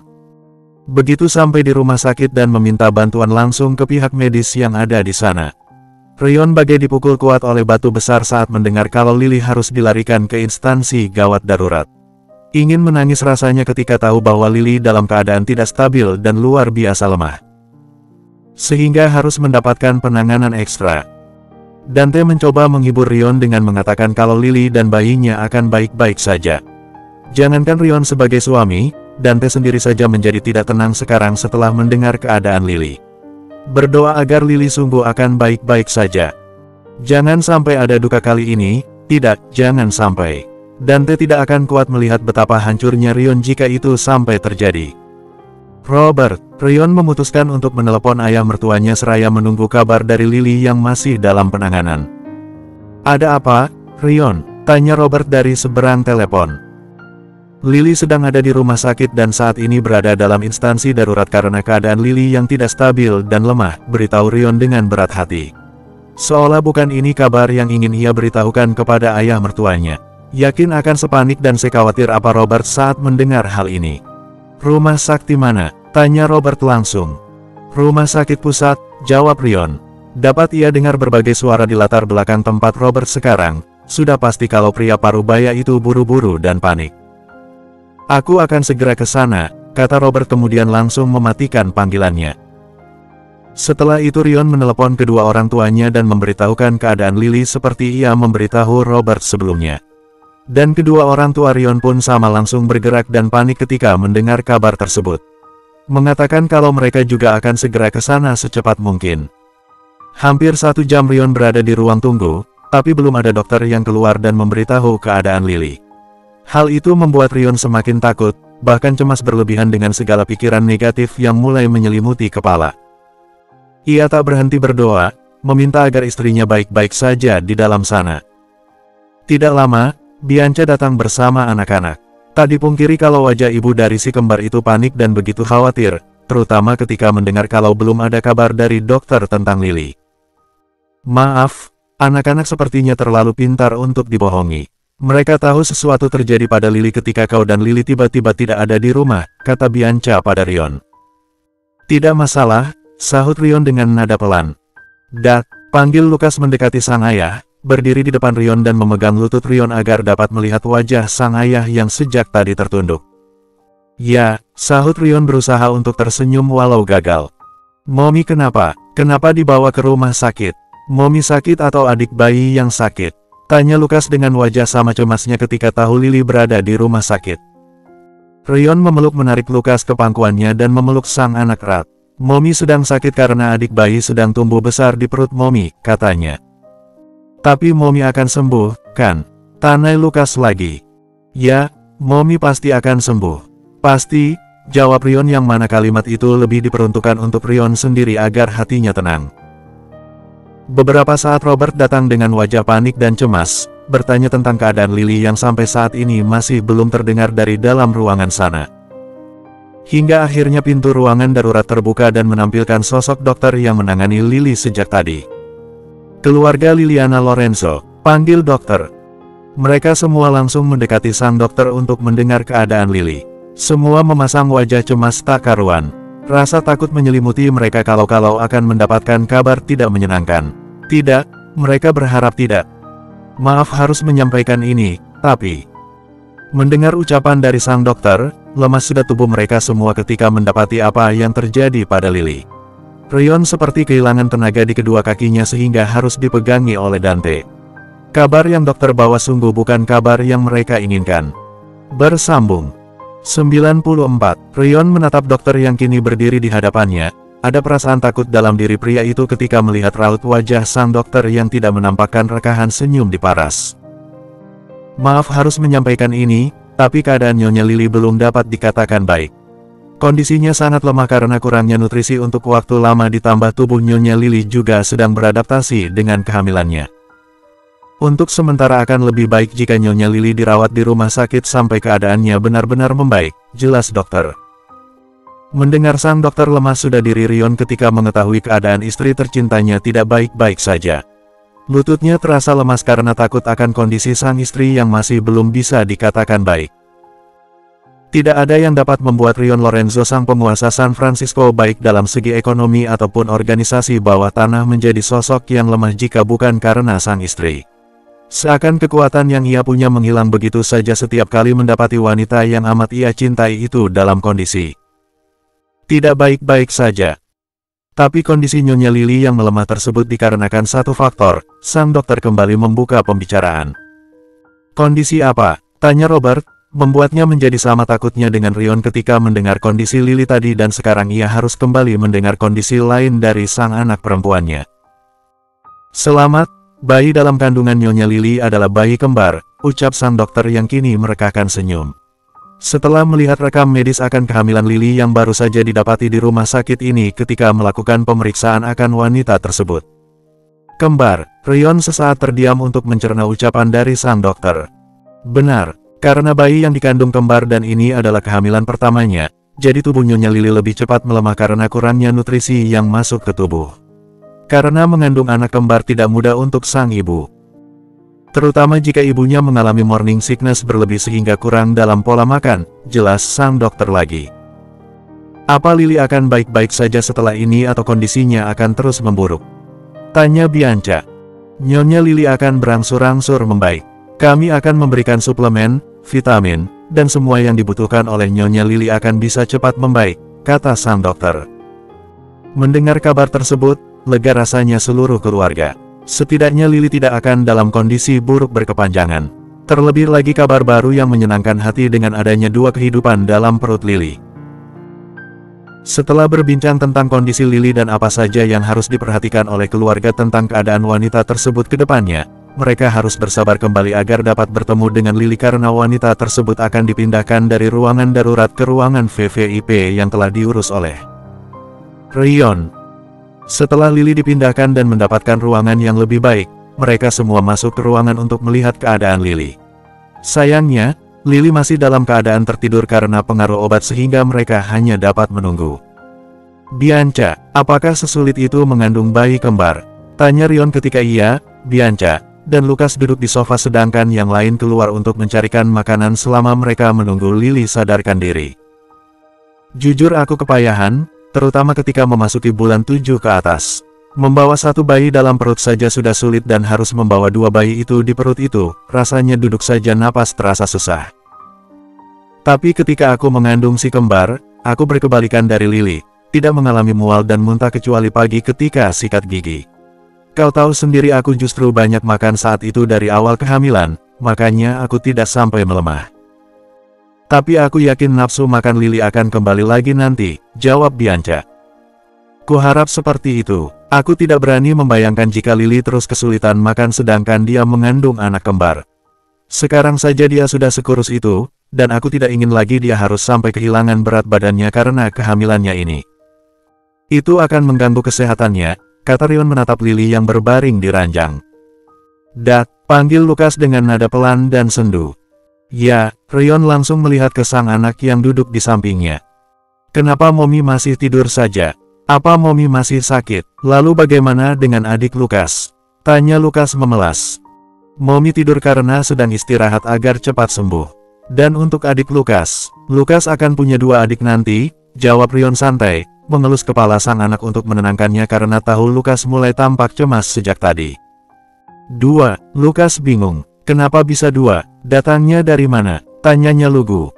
Begitu sampai di rumah sakit dan meminta bantuan langsung ke pihak medis yang ada di sana. Rion bagai dipukul kuat oleh batu besar saat mendengar kalau Lily harus dilarikan ke instansi gawat darurat. Ingin menangis rasanya ketika tahu bahwa Lily dalam keadaan tidak stabil dan luar biasa lemah. Sehingga harus mendapatkan penanganan ekstra. Dante mencoba menghibur Rion dengan mengatakan kalau Lily dan bayinya akan baik-baik saja. Jangankan Rion sebagai suami, Dante sendiri saja menjadi tidak tenang sekarang setelah mendengar keadaan Lily. Berdoa agar Lily sungguh akan baik-baik saja. Jangan sampai ada duka kali ini, tidak, jangan sampai. Dante tidak akan kuat melihat betapa hancurnya Rion jika itu sampai terjadi. Robert, Rion memutuskan untuk menelepon ayah mertuanya seraya menunggu kabar dari Lily yang masih dalam penanganan. Ada apa, Rion? Tanya Robert dari seberang telepon. Lily sedang ada di rumah sakit dan saat ini berada dalam instansi darurat karena keadaan Lily yang tidak stabil dan lemah, beritahu Rion dengan berat hati. Seolah bukan ini kabar yang ingin ia beritahukan kepada ayah mertuanya. Yakin akan sepanik dan sekhawatir apa Robert saat mendengar hal ini. "Rumah sakti mana?" tanya Robert langsung. "Rumah sakit pusat," jawab Rion. Dapat ia dengar berbagai suara di latar belakang tempat Robert sekarang. Sudah pasti kalau pria parubaya itu buru-buru dan panik. "Aku akan segera ke sana," kata Robert kemudian langsung mematikan panggilannya. Setelah itu Rion menelepon kedua orang tuanya dan memberitahukan keadaan Lily seperti ia memberitahu Robert sebelumnya. Dan kedua orang tua Rion pun sama langsung bergerak dan panik ketika mendengar kabar tersebut. Mengatakan kalau mereka juga akan segera ke sana secepat mungkin. Hampir 1 jam Rion berada di ruang tunggu, tapi belum ada dokter yang keluar dan memberitahu keadaan Lily. Hal itu membuat Rion semakin takut, bahkan cemas berlebihan dengan segala pikiran negatif yang mulai menyelimuti kepala. Ia tak berhenti berdoa, meminta agar istrinya baik-baik saja di dalam sana. Tidak lama, Bianca datang bersama anak-anak. Tak dipungkiri kalau wajah ibu dari si kembar itu panik dan begitu khawatir, terutama ketika mendengar kalau belum ada kabar dari dokter tentang Lily. "Maaf, anak-anak sepertinya terlalu pintar untuk dibohongi. Mereka tahu sesuatu terjadi pada Lily ketika kau dan Lily tiba-tiba tidak ada di rumah," kata Bianca pada Rion. "Tidak masalah," sahut Rion dengan nada pelan. "Dad," panggil Lukas mendekati sang ayah, berdiri di depan Rion dan memegang lutut Rion agar dapat melihat wajah sang ayah yang sejak tadi tertunduk. "Ya," sahut Rion berusaha untuk tersenyum walau gagal. "Mommy kenapa? Kenapa dibawa ke rumah sakit? Mommy sakit atau adik bayi yang sakit?" tanya Lukas dengan wajah sama cemasnya ketika tahu Lily berada di rumah sakit. Rion menarik Lukas ke pangkuannya dan memeluk sang anak erat. "Mommy sedang sakit karena adik bayi sedang tumbuh besar di perut Mommy," katanya. "Tapi Mommy akan sembuh, kan?" tanya Lukas lagi. "Ya, Mommy pasti akan sembuh." "Pasti," jawab Rion yang mana kalimat itu lebih diperuntukkan untuk Rion sendiri agar hatinya tenang. Beberapa saat Robert datang dengan wajah panik dan cemas, bertanya tentang keadaan Lily yang sampai saat ini masih belum terdengar dari dalam ruangan sana. Hingga akhirnya pintu ruangan darurat terbuka dan menampilkan sosok dokter yang menangani Lily sejak tadi. "Keluarga Liliana Lorenzo," panggil dokter. Mereka semua langsung mendekati sang dokter untuk mendengar keadaan Lily. Semua memasang wajah cemas tak karuan. Rasa takut menyelimuti mereka kalau-kalau akan mendapatkan kabar tidak menyenangkan. Tidak, mereka berharap tidak. "Maaf harus menyampaikan ini, tapi..." Mendengar ucapan dari sang dokter, lemas sudah tubuh mereka semua ketika mendapati apa yang terjadi pada Lily. Rion seperti kehilangan tenaga di kedua kakinya sehingga harus dipegangi oleh Dante. Kabar yang dokter bawa sungguh bukan kabar yang mereka inginkan. Bersambung 94. Rion menatap dokter yang kini berdiri di hadapannya. Ada perasaan takut dalam diri pria itu ketika melihat raut wajah sang dokter yang tidak menampakkan rekahan senyum di paras. "Maaf harus menyampaikan ini, tapi keadaan Nyonya Lily belum dapat dikatakan baik. Kondisinya sangat lemah karena kurangnya nutrisi untuk waktu lama ditambah tubuh Nyonya Lily juga sedang beradaptasi dengan kehamilannya. Untuk sementara akan lebih baik jika Nyonya Lily dirawat di rumah sakit sampai keadaannya benar-benar membaik," jelas dokter. Mendengar sang dokter lemah sudah diri Rion ketika mengetahui keadaan istri tercintanya tidak baik-baik saja. Lututnya terasa lemas karena takut akan kondisi sang istri yang masih belum bisa dikatakan baik. Tidak ada yang dapat membuat Rion Lorenzo sang penguasa San Francisco baik dalam segi ekonomi ataupun organisasi bawah tanah menjadi sosok yang lemah jika bukan karena sang istri. Seakan kekuatan yang ia punya menghilang begitu saja setiap kali mendapati wanita yang amat ia cintai itu dalam kondisi tidak baik-baik saja. Tapi kondisi Nyonya Lily yang melemah tersebut dikarenakan satu faktor. Sang dokter kembali membuka pembicaraan. "Kondisi apa?" tanya Robert, membuatnya menjadi sama takutnya dengan Rion ketika mendengar kondisi Lily tadi dan sekarang ia harus kembali mendengar kondisi lain dari sang anak perempuannya. "Selamat, bayi dalam kandungan Nyonya Lily adalah bayi kembar," ucap sang dokter yang kini merekahkan senyum. Setelah melihat rekam medis akan kehamilan Lily yang baru saja didapati di rumah sakit ini ketika melakukan pemeriksaan akan wanita tersebut. "Kembar," Rion sesaat terdiam untuk mencerna ucapan dari sang dokter. Benar, karena bayi yang dikandung kembar dan ini adalah kehamilan pertamanya, jadi tubuh Nyonya Lily lebih cepat melemah karena kurangnya nutrisi yang masuk ke tubuh. Karena mengandung anak kembar tidak mudah untuk sang ibu. Terutama jika ibunya mengalami morning sickness berlebih sehingga kurang dalam pola makan, jelas sang dokter lagi. Apa Lily akan baik-baik saja setelah ini atau kondisinya akan terus memburuk? Tanya Bianca. Nyonya Lily akan berangsur-angsur membaik. Kami akan memberikan suplemen, vitamin, dan semua yang dibutuhkan oleh Nyonya Lily akan bisa cepat membaik, kata sang dokter. Mendengar kabar tersebut, lega rasanya seluruh keluarga. Setidaknya Lily tidak akan dalam kondisi buruk berkepanjangan. Terlebih lagi kabar baru yang menyenangkan hati dengan adanya dua kehidupan dalam perut Lily. Setelah berbincang tentang kondisi Lily dan apa saja yang harus diperhatikan oleh keluarga tentang keadaan wanita tersebut ke depannya, mereka harus bersabar kembali agar dapat bertemu dengan Lily karena wanita tersebut akan dipindahkan dari ruangan darurat ke ruangan VVIP yang telah diurus oleh Rion. Setelah Lily dipindahkan dan mendapatkan ruangan yang lebih baik, mereka semua masuk ke ruangan untuk melihat keadaan Lily. Sayangnya, Lily masih dalam keadaan tertidur karena pengaruh obat sehingga mereka hanya dapat menunggu. Bianca, apakah sesulit itu mengandung bayi kembar? Tanya Rion ketika Bianca, dan Lukas duduk di sofa sedangkan yang lain keluar untuk mencarikan makanan selama mereka menunggu Lily sadarkan diri. Jujur aku kepayahan, terutama ketika memasuki bulan 7 ke atas. Membawa satu bayi dalam perut saja sudah sulit dan harus membawa dua bayi itu di perut itu, rasanya duduk saja napas terasa susah. Tapi ketika aku mengandung si kembar, aku berkebalikan dari Lily, tidak mengalami mual dan muntah kecuali pagi ketika sikat gigi. Kau tahu sendiri aku justru banyak makan saat itu dari awal kehamilan, makanya aku tidak sampai melemah. Tapi aku yakin nafsu makan Lily akan kembali lagi nanti, jawab Bianca. Kuharap seperti itu. Aku tidak berani membayangkan jika Lily terus kesulitan makan sedangkan dia mengandung anak kembar. Sekarang saja dia sudah sekurus itu, dan aku tidak ingin lagi dia harus sampai kehilangan berat badannya karena kehamilannya ini. Itu akan mengganggu kesehatannya, kata Rion menatap Lily yang berbaring di ranjang. Dak, panggil Lukas dengan nada pelan dan sendu. Ya, Rion langsung melihat ke sang anak yang duduk di sampingnya. Kenapa Mommy masih tidur saja? Apa Mommy masih sakit? Lalu bagaimana dengan adik Lukas? Tanya Lukas memelas. Mommy tidur karena sedang istirahat agar cepat sembuh. Dan untuk adik Lukas akan punya dua adik nanti, jawab Rion santai, mengelus kepala sang anak untuk menenangkannya karena tahu Lukas mulai tampak cemas sejak tadi. Dua, Lukas bingung. Kenapa bisa dua? Datangnya dari mana? Tanyanya lugu.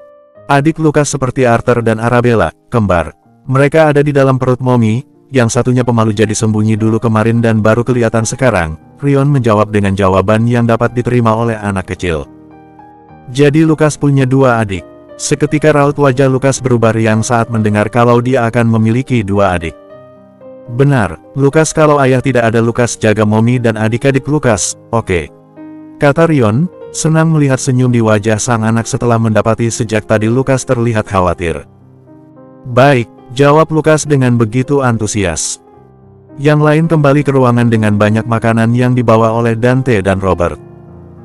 Adik Lukas seperti Arthur dan Arabella, kembar. Mereka ada di dalam perut Mommy, yang satunya pemalu jadi sembunyi dulu kemarin dan baru kelihatan sekarang. Rion menjawab dengan jawaban yang dapat diterima oleh anak kecil. Jadi Lukas punya dua adik. Seketika raut wajah Lukas berubah riang saat mendengar kalau dia akan memiliki dua adik. Benar, Lukas, kalau ayah tidak ada Lukas jaga Mommy dan adik-adik Lukas, oke. Kata Rion, senang melihat senyum di wajah sang anak setelah mendapati sejak tadi Lukas terlihat khawatir. Baik, jawab Lukas dengan begitu antusias. Yang lain kembali ke ruangan dengan banyak makanan yang dibawa oleh Dante dan Robert.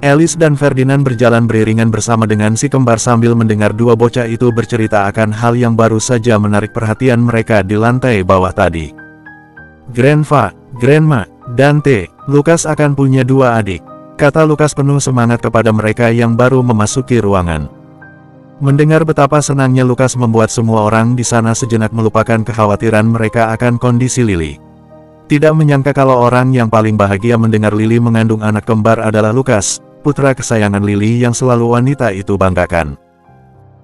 Alice dan Ferdinand berjalan beriringan bersama dengan si kembar sambil mendengar dua bocah itu bercerita akan hal yang baru saja menarik perhatian mereka di lantai bawah tadi. Grandpa, Grandma, Dante, Lukas akan punya dua adik, kata Lukas penuh semangat kepada mereka yang baru memasuki ruangan. Mendengar betapa senangnya Lukas membuat semua orang di sana sejenak melupakan kekhawatiran mereka akan kondisi Lily. Tidak menyangka kalau orang yang paling bahagia mendengar Lily mengandung anak kembar adalah Lukas, putra kesayangan Lily yang selalu wanita itu banggakan.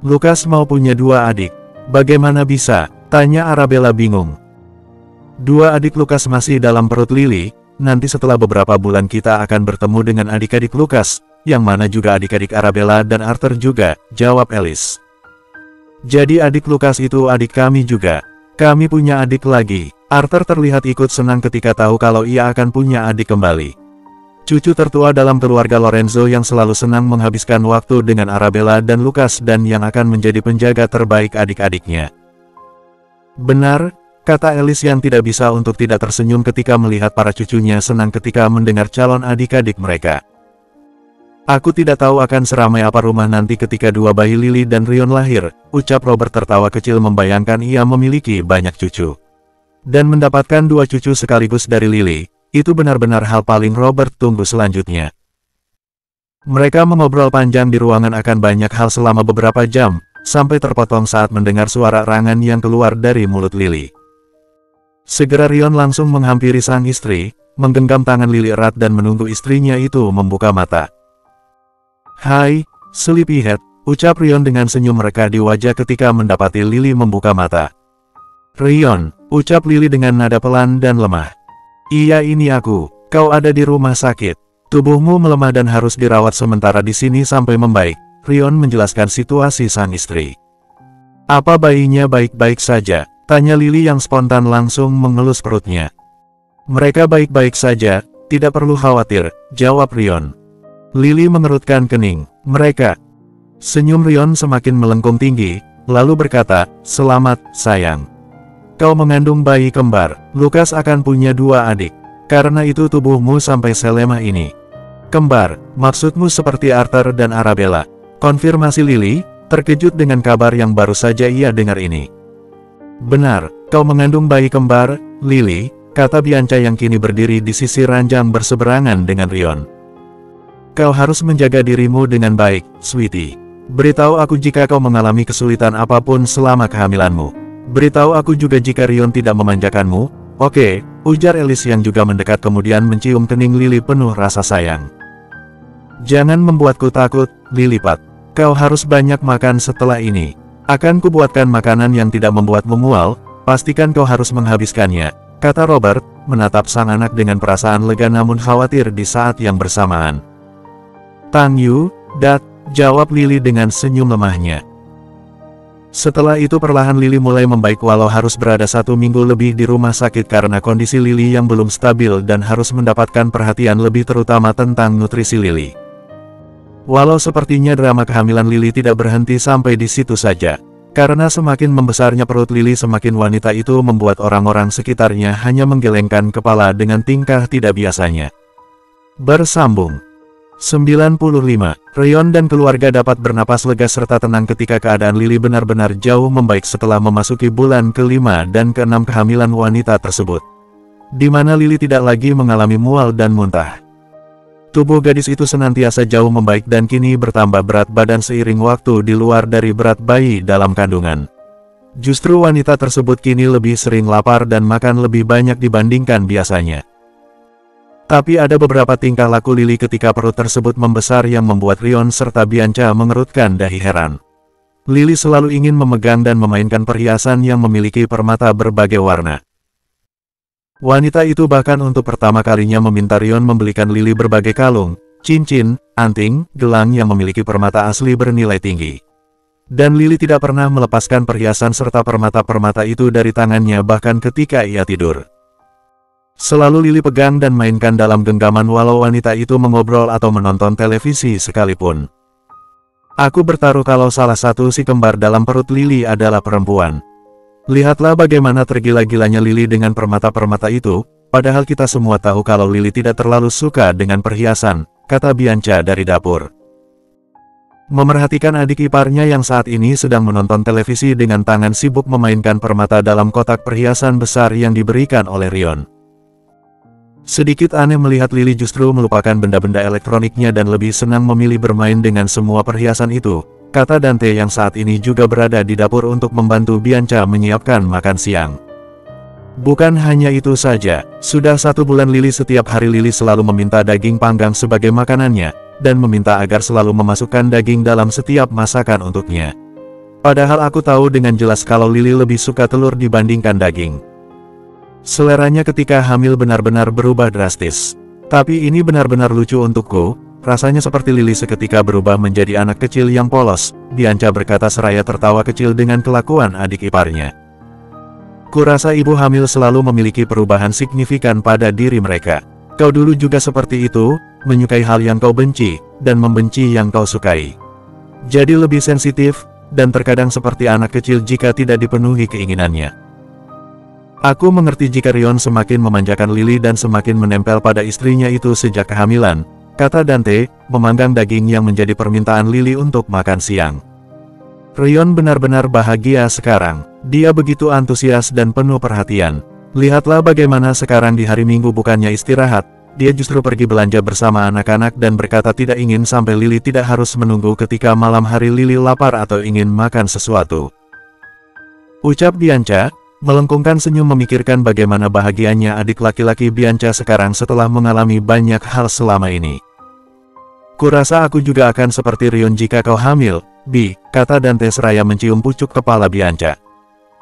Lukas mau punya dua adik. Bagaimana bisa? Tanya Arabella bingung. Dua adik Lukas masih dalam perut Lily, nanti setelah beberapa bulan kita akan bertemu dengan adik-adik Lukas, yang mana juga adik-adik Arabella dan Arthur juga, jawab Alice. Jadi adik Lukas itu adik kami juga. Kami punya adik lagi. Arthur terlihat ikut senang ketika tahu kalau ia akan punya adik kembali. Cucu tertua dalam keluarga Lorenzo yang selalu senang menghabiskan waktu dengan Arabella dan Lukas dan yang akan menjadi penjaga terbaik adik-adiknya. Benar, kata Alice yang tidak bisa untuk tidak tersenyum ketika melihat para cucunya senang ketika mendengar calon adik-adik mereka. Aku tidak tahu akan seramai apa rumah nanti ketika dua bayi Lily dan Rion lahir, ucap Robert tertawa kecil membayangkan ia memiliki banyak cucu. Dan mendapatkan dua cucu sekaligus dari Lily, itu benar-benar hal paling Robert tunggu selanjutnya. Mereka mengobrol panjang di ruangan akan banyak hal selama beberapa jam, sampai terpotong saat mendengar suara rangan yang keluar dari mulut Lily. Segera Rion langsung menghampiri sang istri, menggenggam tangan Lily erat dan menunggu istrinya itu membuka mata. "Hai, sleepyhead," ucap Rion dengan senyum mereka di wajah ketika mendapati Lily membuka mata. "Rion," ucap Lily dengan nada pelan dan lemah. "Iya, ini aku. Kau ada di rumah sakit. Tubuhmu melemah dan harus dirawat sementara di sini sampai membaik," Rion menjelaskan situasi sang istri. "Apa bayinya baik-baik saja?" tanya Lily yang spontan langsung mengelus perutnya. "Mereka baik-baik saja, tidak perlu khawatir," jawab Rion. Lily mengerutkan kening. "Mereka?" Senyum Rion semakin melengkung tinggi, lalu berkata, "Selamat, sayang. Kau mengandung bayi kembar. Lukas akan punya 2 adik. Karena itu tubuhmu sampai selemah ini." "Kembar, maksudmu seperti Arthur dan Arabella?" konfirmasi Lily, terkejut dengan kabar yang baru saja ia dengar ini. "Benar, kau mengandung bayi kembar, Lily," kata Bianca yang kini berdiri di sisi ranjang berseberangan dengan Rion. "Kau harus menjaga dirimu dengan baik, sweetie. Beritahu aku jika kau mengalami kesulitan apapun selama kehamilanmu. Beritahu aku juga jika Rion tidak memanjakanmu, oke?" ujar Alice yang juga mendekat kemudian mencium kening Lily penuh rasa sayang. "Jangan membuatku takut, Lilypad. Kau harus banyak makan setelah ini. Akan kubuatkan makanan yang tidak membuatmu mual, pastikan kau harus menghabiskannya," kata Robert, menatap sang anak dengan perasaan lega namun khawatir di saat yang bersamaan. "Tang Yu, Dad," jawab Lily dengan senyum lemahnya. Setelah itu perlahan Lily mulai membaik walau harus berada 1 minggu lebih di rumah sakit karena kondisi Lily yang belum stabil dan harus mendapatkan perhatian lebih terutama tentang nutrisi Lily. Walau sepertinya drama kehamilan Lily tidak berhenti sampai di situ saja. Karena semakin membesarnya perut Lily semakin wanita itu membuat orang-orang sekitarnya hanya menggelengkan kepala dengan tingkah tidak biasanya. Bersambung 95. Rion dan keluarga dapat bernapas lega serta tenang ketika keadaan Lily benar-benar jauh membaik setelah memasuki bulan ke-5 dan ke-6 kehamilan wanita tersebut. Di mana Lily tidak lagi mengalami mual dan muntah. Tubuh gadis itu senantiasa jauh membaik dan kini bertambah berat badan seiring waktu di luar dari berat bayi dalam kandungan. Justru wanita tersebut kini lebih sering lapar dan makan lebih banyak dibandingkan biasanya. Tapi ada beberapa tingkah laku Lily ketika perut tersebut membesar yang membuat Rion serta Bianca mengerutkan dahi heran. Lily selalu ingin memegang dan memainkan perhiasan yang memiliki permata berbagai warna. Wanita itu bahkan untuk pertama kalinya meminta Rion membelikan Lily berbagai kalung, cincin, anting, gelang yang memiliki permata asli bernilai tinggi. Dan Lily tidak pernah melepaskan perhiasan serta permata-permata itu dari tangannya bahkan ketika ia tidur. Selalu Lily pegang dan mainkan dalam genggaman walau wanita itu mengobrol atau menonton televisi sekalipun. "Aku bertaruh kalau salah satu si kembar dalam perut Lily adalah perempuan. Lihatlah bagaimana tergila-gilanya Lily dengan permata-permata itu, padahal kita semua tahu kalau Lily tidak terlalu suka dengan perhiasan," kata Bianca dari dapur. Memerhatikan adik iparnya yang saat ini sedang menonton televisi dengan tangan sibuk memainkan permata dalam kotak perhiasan besar yang diberikan oleh Rion. Sedikit aneh melihat Lily justru melupakan benda-benda elektroniknya dan lebih senang memilih bermain dengan semua perhiasan itu, kata Dante yang saat ini juga berada di dapur untuk membantu Bianca menyiapkan makan siang. Bukan hanya itu saja, sudah 1 bulan Lily setiap hari Lily selalu meminta daging panggang sebagai makanannya, dan meminta agar selalu memasukkan daging dalam setiap masakan untuknya. Padahal aku tahu dengan jelas kalau Lily lebih suka telur dibandingkan daging. Seleranya ketika hamil benar-benar berubah drastis. Tapi ini benar-benar lucu untukku, rasanya seperti Lily seketika berubah menjadi anak kecil yang polos, Bianca berkata seraya tertawa kecil dengan kelakuan adik iparnya. Kurasa ibu hamil selalu memiliki perubahan signifikan pada diri mereka. Kau dulu juga seperti itu, menyukai hal yang kau benci, dan membenci yang kau sukai. Jadi lebih sensitif, dan terkadang seperti anak kecil jika tidak dipenuhi keinginannya. Aku mengerti jika Rion semakin memanjakan Lily dan semakin menempel pada istrinya itu sejak kehamilan, kata Dante, memanggang daging yang menjadi permintaan Lily untuk makan siang. Rion benar-benar bahagia sekarang, dia begitu antusias dan penuh perhatian. Lihatlah bagaimana sekarang di hari Minggu bukannya istirahat, dia justru pergi belanja bersama anak-anak dan berkata tidak ingin sampai Lily tidak harus menunggu ketika malam hari Lily lapar atau ingin makan sesuatu. Ucap Bianca, melengkungkan senyum memikirkan bagaimana bahagianya adik laki-laki Bianca sekarang setelah mengalami banyak hal selama ini. Kurasa aku juga akan seperti Rion jika kau hamil, Bi, kata Dante seraya mencium pucuk kepala Bianca.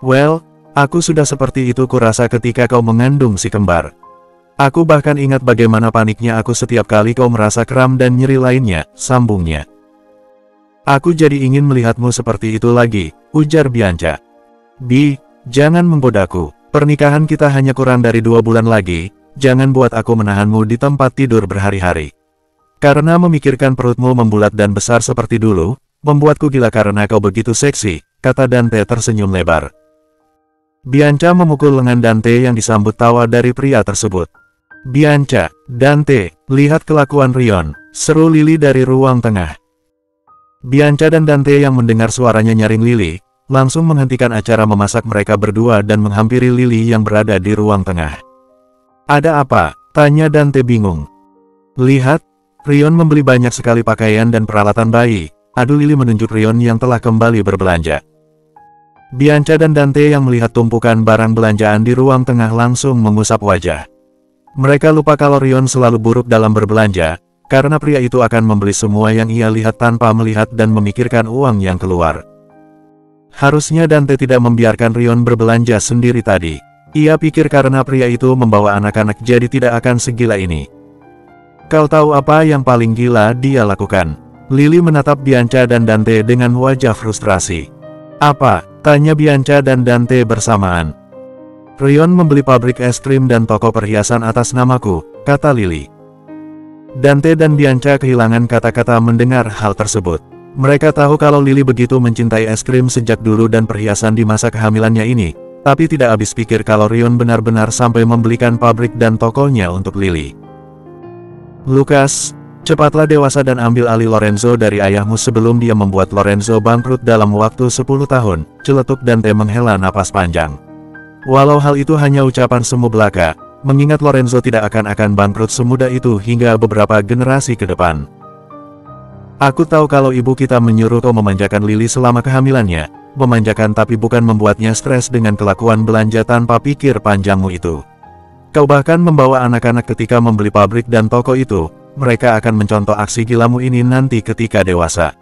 Well, aku sudah seperti itu kurasa ketika kau mengandung si kembar. Aku bahkan ingat bagaimana paniknya aku setiap kali kau merasa kram dan nyeri lainnya, sambungnya. Aku jadi ingin melihatmu seperti itu lagi, ujar Bianca. Bi, jangan menggodaku, pernikahan kita hanya kurang dari 2 bulan lagi, jangan buat aku menahanmu di tempat tidur berhari-hari. Karena memikirkan perutmu membulat dan besar seperti dulu, membuatku gila karena kau begitu seksi, kata Dante tersenyum lebar. Bianca memukul lengan Dante yang disambut tawa dari pria tersebut. Bianca, Dante, lihat kelakuan Rion, seru Lily dari ruang tengah. Bianca dan Dante yang mendengar suaranya nyaring Lily, langsung menghentikan acara memasak mereka berdua dan menghampiri Lily yang berada di ruang tengah. Ada apa? Tanya Dante bingung. Lihat, Rion membeli banyak sekali pakaian dan peralatan bayi, adu Lily menunjuk Rion yang telah kembali berbelanja. Bianca dan Dante yang melihat tumpukan barang belanjaan di ruang tengah langsung mengusap wajah. Mereka lupa kalau Rion selalu buruk dalam berbelanja, karena pria itu akan membeli semua yang ia lihat tanpa melihat dan memikirkan uang yang keluar. Harusnya Dante tidak membiarkan Rion berbelanja sendiri tadi. Ia pikir karena pria itu membawa anak-anak jadi tidak akan segila ini. Kau tahu apa yang paling gila dia lakukan? Lily menatap Bianca dan Dante dengan wajah frustrasi. Apa? Tanya Bianca dan Dante bersamaan. Rion membeli pabrik es krim dan toko perhiasan atas namaku, kata Lily. Dante dan Bianca kehilangan kata-kata mendengar hal tersebut. Mereka tahu kalau Lily begitu mencintai es krim sejak dulu dan perhiasan di masa kehamilannya ini, tapi tidak habis pikir kalau Rion benar-benar sampai membelikan pabrik dan tokonya untuk Lily. Lukas, cepatlah dewasa dan ambil alih Lorenzo dari ayahmu sebelum dia membuat Lorenzo bangkrut dalam waktu 10 tahun, celetuk Dante menghela napas panjang. Walau hal itu hanya ucapan semu belaka, mengingat Lorenzo tidak akan bangkrut semudah itu hingga beberapa generasi ke depan. Aku tahu kalau ibu kita menyuruh kau memanjakan Lily selama kehamilannya, memanjakan tapi bukan membuatnya stres dengan kelakuan belanja tanpa pikir panjangmu itu. Kau bahkan membawa anak-anak ketika membeli pabrik dan toko itu, mereka akan mencontoh aksi gilamu ini nanti ketika dewasa.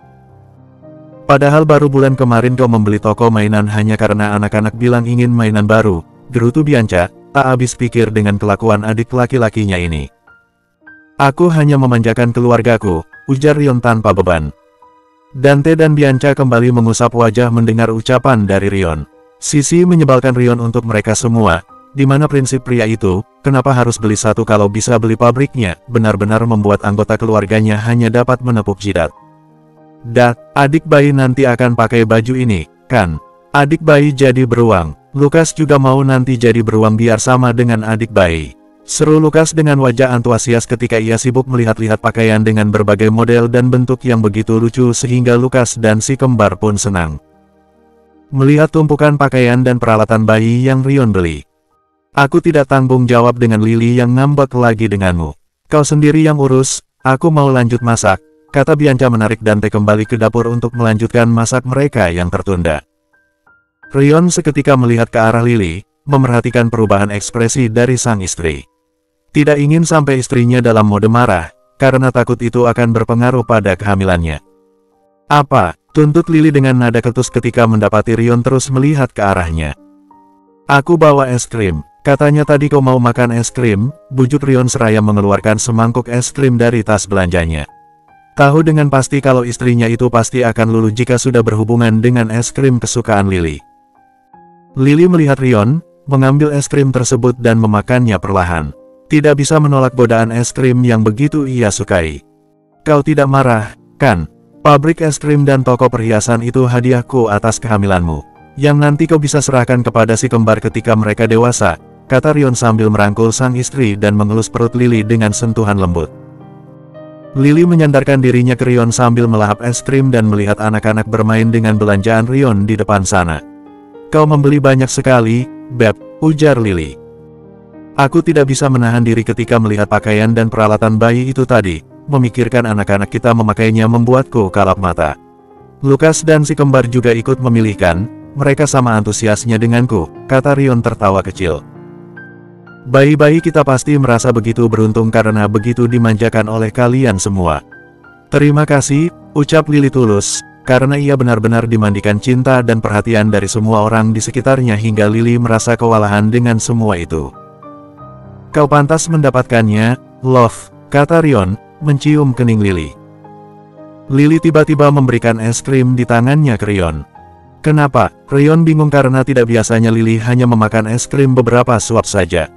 Padahal baru bulan kemarin kau membeli toko mainan hanya karena anak-anak bilang ingin mainan baru, gerutu Bianca, tak habis pikir dengan kelakuan adik laki-lakinya ini. Aku hanya memanjakan keluargaku, ujar Rion tanpa beban. Dante dan Bianca kembali mengusap wajah mendengar ucapan dari Rion. Sisi menyebalkan Rion untuk mereka semua, di mana prinsip pria itu, kenapa harus beli satu kalau bisa beli pabriknya, benar-benar membuat anggota keluarganya hanya dapat menepuk jidat. Adik bayi nanti akan pakai baju ini, kan? Adik bayi jadi beruang, Lukas juga mau nanti jadi beruang biar sama dengan adik bayi. Seru Lukas dengan wajah antusias ketika ia sibuk melihat-lihat pakaian dengan berbagai model dan bentuk yang begitu lucu sehingga Lukas dan si kembar pun senang. Melihat tumpukan pakaian dan peralatan bayi yang Rion beli. Aku tidak tanggung jawab dengan Lily yang ngambek lagi denganmu. Kau sendiri yang urus, aku mau lanjut masak, kata Bianca menarik Dante kembali ke dapur untuk melanjutkan masak mereka yang tertunda. Rion seketika melihat ke arah Lily, memerhatikan perubahan ekspresi dari sang istri. Tidak ingin sampai istrinya dalam mode marah, karena takut itu akan berpengaruh pada kehamilannya. Apa? Tuntut Lily dengan nada ketus ketika mendapati Rion terus melihat ke arahnya. Aku bawa es krim, katanya tadi kau mau makan es krim, bujuk Rion seraya mengeluarkan semangkuk es krim dari tas belanjanya. Tahu dengan pasti kalau istrinya itu pasti akan luluh jika sudah berhubungan dengan es krim kesukaan Lily. Lily melihat Rion, mengambil es krim tersebut dan memakannya perlahan. Tidak bisa menolak godaan es krim yang begitu ia sukai. Kau tidak marah, kan? Pabrik es krim dan toko perhiasan itu hadiahku atas kehamilanmu, yang nanti kau bisa serahkan kepada si kembar ketika mereka dewasa, kata Rion sambil merangkul sang istri dan mengelus perut Lily dengan sentuhan lembut. Lily menyandarkan dirinya ke Rion sambil melahap es krim dan melihat anak-anak bermain dengan belanjaan Rion di depan sana. Kau membeli banyak sekali, Beb, ujar Lily. Aku tidak bisa menahan diri ketika melihat pakaian dan peralatan bayi itu tadi. Memikirkan anak-anak kita memakainya membuatku kalap mata. Lukas dan si kembar juga ikut memilihkan, mereka sama antusiasnya denganku, kata Rion tertawa kecil. Bayi-bayi kita pasti merasa begitu beruntung karena begitu dimanjakan oleh kalian semua. Terima kasih, ucap Lily tulus, karena ia benar-benar dimandikan cinta dan perhatian dari semua orang di sekitarnya hingga Lily merasa kewalahan dengan semua itu. Kau pantas mendapatkannya, Love, kata Rion, mencium kening Lily. Lily tiba-tiba memberikan es krim di tangannya ke Rion. Kenapa? Rion bingung karena tidak biasanya Lily hanya memakan es krim beberapa suap saja.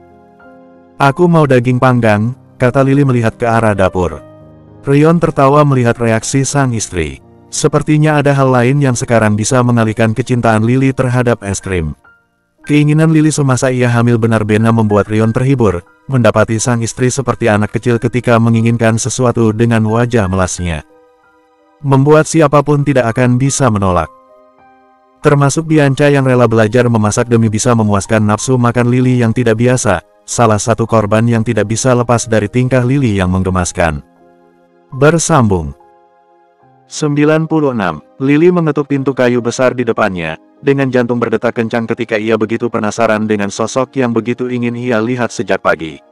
Aku mau daging panggang, kata Lily melihat ke arah dapur. Rion tertawa melihat reaksi sang istri. Sepertinya ada hal lain yang sekarang bisa mengalihkan kecintaan Lily terhadap es krim. Keinginan Lily semasa ia hamil benar-benar membuat Rion terhibur, mendapati sang istri seperti anak kecil ketika menginginkan sesuatu dengan wajah melasnya. Membuat siapapun tidak akan bisa menolak. Termasuk Bianca yang rela belajar memasak demi bisa memuaskan nafsu makan Lily yang tidak biasa, salah satu korban yang tidak bisa lepas dari tingkah Lily yang menggemaskan. Bersambung. 96. Lily mengetuk pintu kayu besar di depannya, dengan jantung berdetak kencang ketika ia begitu penasaran dengan sosok yang begitu ingin ia lihat sejak pagi.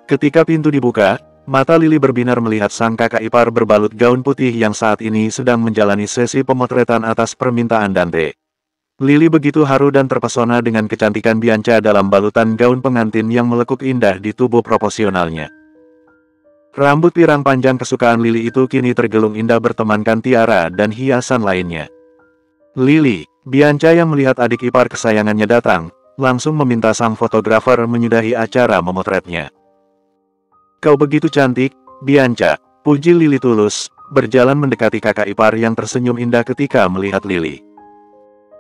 Ketika pintu dibuka, mata Lily berbinar melihat sang kakak ipar berbalut gaun putih yang saat ini sedang menjalani sesi pemotretan atas permintaan Dante. Lily begitu haru dan terpesona dengan kecantikan Bianca dalam balutan gaun pengantin yang melekuk indah di tubuh proporsionalnya. Rambut pirang panjang kesukaan Lily itu kini tergelung indah bertemankan tiara dan hiasan lainnya. Lily, Bianca yang melihat adik ipar kesayangannya datang, langsung meminta sang fotografer menyudahi acara memotretnya. Kau begitu cantik, Bianca, puji Lily tulus, berjalan mendekati kakak ipar yang tersenyum indah ketika melihat Lily.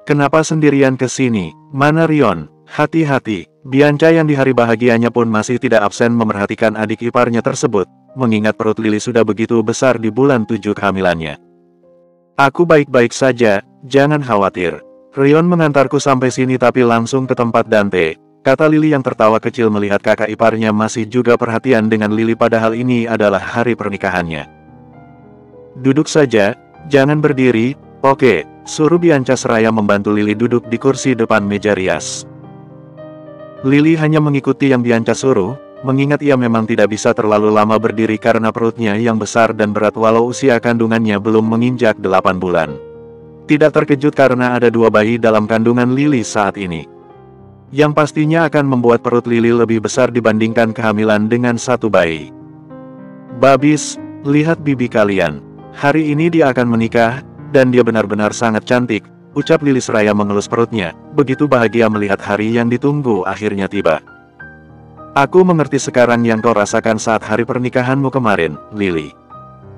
Kenapa sendirian ke sini? Mana Rion? Hati-hati, Bianca yang di hari bahagianya pun masih tidak absen memerhatikan adik iparnya tersebut, mengingat perut Lily sudah begitu besar di bulan 7 kehamilannya. Aku baik-baik saja, jangan khawatir. Rion mengantarku sampai sini tapi langsung ke tempat Dante, kata Lily yang tertawa kecil melihat kakak iparnya masih juga perhatian dengan Lily padahal ini adalah hari pernikahannya. Duduk saja, jangan berdiri, oke, suruh Bianca seraya membantu Lily duduk di kursi depan meja rias. Lily hanya mengikuti yang Bianca suruh, mengingat ia memang tidak bisa terlalu lama berdiri karena perutnya yang besar dan berat walau usia kandungannya belum menginjak 8 bulan. Tidak terkejut karena ada 2 bayi dalam kandungan Lily saat ini. Yang pastinya akan membuat perut Lily lebih besar dibandingkan kehamilan dengan 1 bayi. Babis, lihat bibi kalian. Hari ini dia akan menikah, dan dia benar-benar sangat cantik, ucap Lily seraya mengelus perutnya, begitu bahagia melihat hari yang ditunggu akhirnya tiba. Aku mengerti sekarang yang kau rasakan saat hari pernikahanmu kemarin, Lily.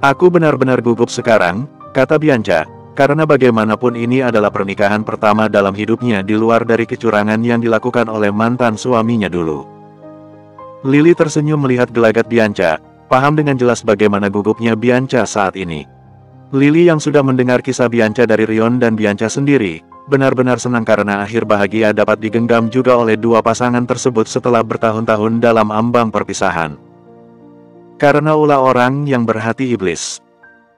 Aku benar-benar gugup sekarang, kata Bianca, karena bagaimanapun ini adalah pernikahan pertama dalam hidupnya di luar dari kecurangan yang dilakukan oleh mantan suaminya dulu. Lily tersenyum melihat gelagat Bianca, paham dengan jelas bagaimana gugupnya Bianca saat ini. Lily yang sudah mendengar kisah Bianca dari Rion dan Bianca sendiri, benar-benar senang karena akhir bahagia dapat digenggam juga oleh 2 pasangan tersebut setelah bertahun-tahun dalam ambang perpisahan. Karena ulah orang yang berhati iblis.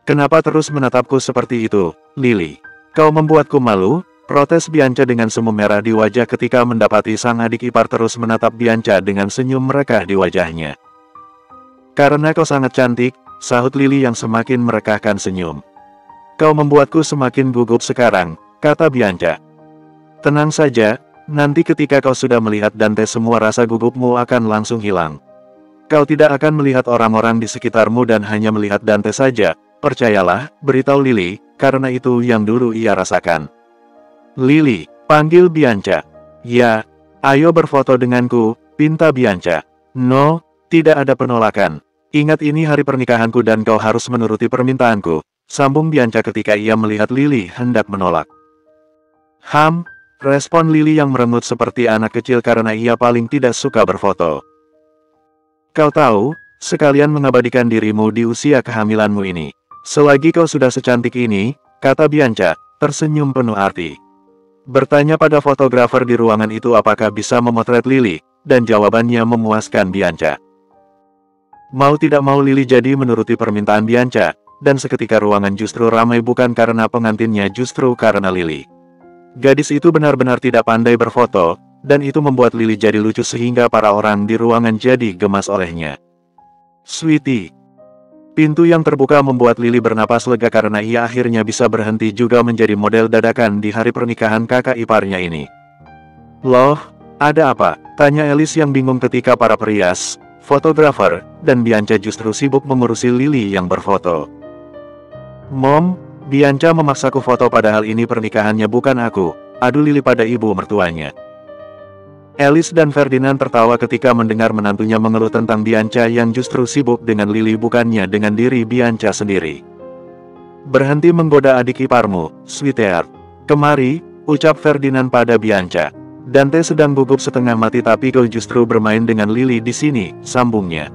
Kenapa terus menatapku seperti itu, Lily? Kau membuatku malu, protes Bianca dengan semu merah di wajah ketika mendapati sang adik ipar terus menatap Bianca dengan senyum merekah di wajahnya. Karena kau sangat cantik, sahut Lily yang semakin merekahkan senyum. Kau membuatku semakin gugup sekarang, kata Bianca. Tenang saja, nanti ketika kau sudah melihat Dante semua rasa gugupmu akan langsung hilang. Kau tidak akan melihat orang-orang di sekitarmu dan hanya melihat Dante saja, percayalah, beritahu Lily, karena itu yang dulu ia rasakan. Lily, panggil Bianca. Ya, ayo berfoto denganku, pinta Bianca. No, tidak ada penolakan. Ingat ini hari pernikahanku dan kau harus menuruti permintaanku, sambung Bianca ketika ia melihat Lily hendak menolak. Respon Lily yang merengut seperti anak kecil karena ia paling tidak suka berfoto. Kau tahu, sekalian mengabadikan dirimu di usia kehamilanmu ini. Selagi kau sudah secantik ini, kata Bianca, tersenyum penuh arti. Bertanya pada fotografer di ruangan itu apakah bisa memotret Lily, dan jawabannya memuaskan Bianca. Mau tidak mau Lily jadi menuruti permintaan Bianca, dan seketika ruangan justru ramai bukan karena pengantinnya, justru karena Lily. Gadis itu benar-benar tidak pandai berfoto, dan itu membuat Lily jadi lucu sehingga para orang di ruangan jadi gemas olehnya. Sweetie. Pintu yang terbuka membuat Lily bernapas lega karena ia akhirnya bisa berhenti juga menjadi model dadakan di hari pernikahan kakak iparnya ini. Loh, ada apa? Tanya Alice yang bingung ketika para perias, fotografer, dan Bianca justru sibuk mengurusi Lily yang berfoto. Mom, Bianca memaksaku foto padahal ini pernikahannya bukan aku, adu Lily pada ibu mertuanya. Alice dan Ferdinand tertawa ketika mendengar menantunya mengeluh tentang Bianca yang justru sibuk dengan Lily bukannya dengan diri Bianca sendiri. Berhenti menggoda adik iparmu, sweetheart. Kemari, ucap Ferdinand pada Bianca. Dante sedang gugup setengah mati tapi kau justru bermain dengan Lily di sini, sambungnya.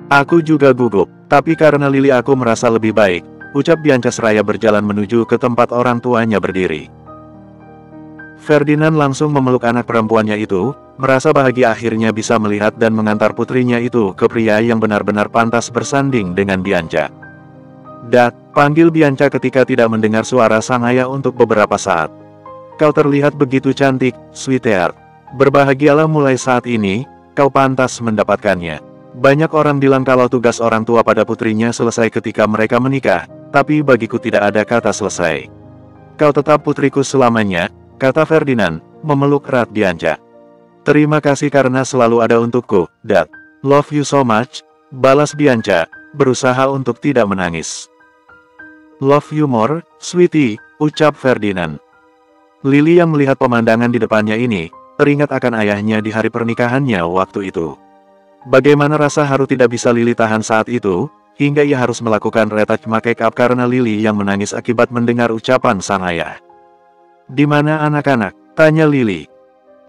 Aku juga gugup, tapi karena Lily aku merasa lebih baik, ucap Bianca seraya berjalan menuju ke tempat orang tuanya berdiri. Ferdinand langsung memeluk anak perempuannya itu, merasa bahagia akhirnya bisa melihat dan mengantar putrinya itu ke pria yang benar-benar pantas bersanding dengan Bianca. Dad, panggil Bianca ketika tidak mendengar suara sang ayah untuk beberapa saat. Kau terlihat begitu cantik, sweetheart. Berbahagialah mulai saat ini, kau pantas mendapatkannya. Banyak orang bilang kalau tugas orang tua pada putrinya selesai ketika mereka menikah, tapi bagiku tidak ada kata selesai. Kau tetap putriku selamanya, kata Ferdinand, memeluk erat Bianca. Terima kasih karena selalu ada untukku, Dad. Love you so much, balas Bianca, berusaha untuk tidak menangis. Love you more, sweetie, ucap Ferdinand. Lily yang melihat pemandangan di depannya ini, teringat akan ayahnya di hari pernikahannya waktu itu. Bagaimana rasa haru tidak bisa Lily tahan saat itu, hingga ia harus melakukan retouch make up karena Lily yang menangis akibat mendengar ucapan sang ayah. Di mana anak-anak? Tanya Lily.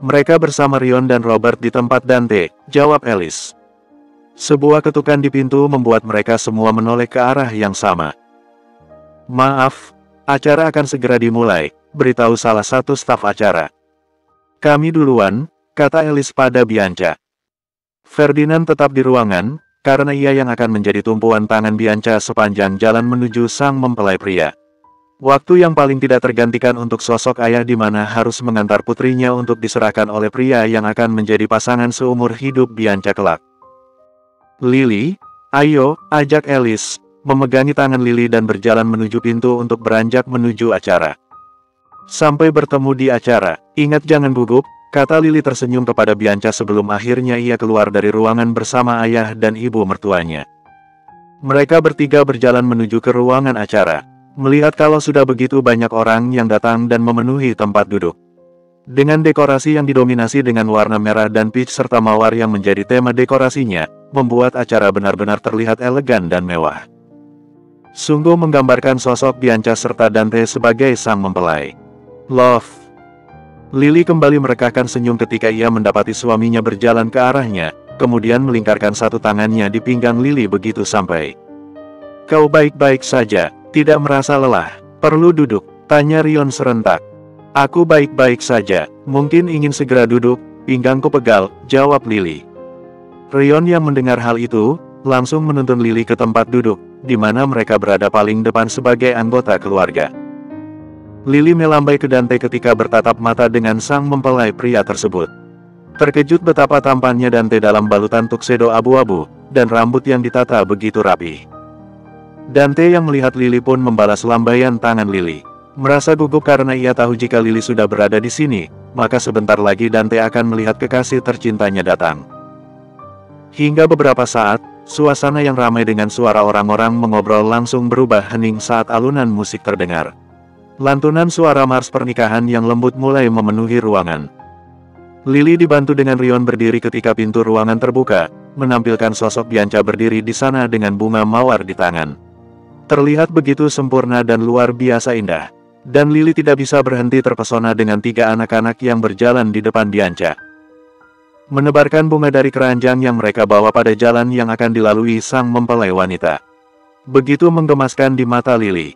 Mereka bersama Rion dan Robert di tempat Dante, jawab Alice. Sebuah ketukan di pintu membuat mereka semua menoleh ke arah yang sama. Maaf, acara akan segera dimulai, beritahu salah satu staf acara. Kami duluan, kata Alice pada Bianca. Ferdinand tetap di ruangan, karena ia yang akan menjadi tumpuan tangan Bianca sepanjang jalan menuju sang mempelai pria. Waktu yang paling tidak tergantikan untuk sosok ayah di mana harus mengantar putrinya untuk diserahkan oleh pria yang akan menjadi pasangan seumur hidup Bianca kelak. Lily, ayo, ajak Alice, memegangi tangan Lily dan berjalan menuju pintu untuk beranjak menuju acara. Sampai bertemu di acara, ingat jangan gugup, kata Lily tersenyum kepada Bianca sebelum akhirnya ia keluar dari ruangan bersama ayah dan ibu mertuanya. Mereka bertiga berjalan menuju ke ruangan acara. Melihat kalau sudah begitu banyak orang yang datang dan memenuhi tempat duduk. Dengan dekorasi yang didominasi dengan warna merah dan peach serta mawar yang menjadi tema dekorasinya, membuat acara benar-benar terlihat elegan dan mewah. Sungguh menggambarkan sosok Bianca serta Dante sebagai sang mempelai. Love. Lily kembali merekahkan senyum ketika ia mendapati suaminya berjalan ke arahnya, kemudian melingkarkan satu tangannya di pinggang Lily begitu sampai. Kau baik-baik saja, tidak merasa lelah, perlu duduk, tanya Rion serentak. Aku baik-baik saja, mungkin ingin segera duduk, pinggangku pegal, jawab Lily. Rion yang mendengar hal itu, langsung menuntun Lily ke tempat duduk, di mana mereka berada paling depan sebagai anggota keluarga. Lily melambai ke Dante ketika bertatap mata dengan sang mempelai pria tersebut. Terkejut betapa tampannya Dante dalam balutan tuxedo abu-abu, dan rambut yang ditata begitu rapi. Dante yang melihat Lily pun membalas lambaian tangan Lily. Merasa gugup karena ia tahu jika Lily sudah berada di sini, maka sebentar lagi Dante akan melihat kekasih tercintanya datang. Hingga beberapa saat, suasana yang ramai dengan suara orang-orang mengobrol langsung berubah hening saat alunan musik terdengar. Lantunan suara mars pernikahan yang lembut mulai memenuhi ruangan. Lily dibantu dengan Rion berdiri ketika pintu ruangan terbuka, menampilkan sosok Bianca berdiri di sana dengan bunga mawar di tangan. Terlihat begitu sempurna dan luar biasa indah. Dan Lily tidak bisa berhenti terpesona dengan tiga anak-anak yang berjalan di depan Bianca. Menebarkan bunga dari keranjang yang mereka bawa pada jalan yang akan dilalui sang mempelai wanita. Begitu menggemaskan di mata Lily.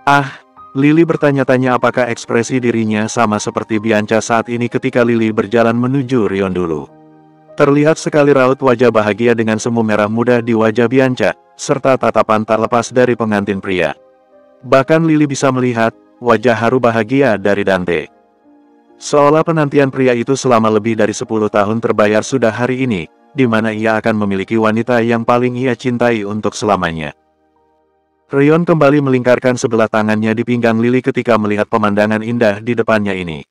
Ah, Lily bertanya-tanya apakah ekspresi dirinya sama seperti Bianca saat ini ketika Lily berjalan menuju Rion dulu. Terlihat sekali raut wajah bahagia dengan semu merah muda di wajah Bianca, serta tatapan tak lepas dari pengantin pria. Bahkan Lily bisa melihat wajah haru bahagia dari Dante. Seolah penantian pria itu selama lebih dari 10 tahun terbayar sudah hari ini, di mana ia akan memiliki wanita yang paling ia cintai untuk selamanya. Rion kembali melingkarkan sebelah tangannya di pinggang Lily ketika melihat pemandangan indah di depannya ini.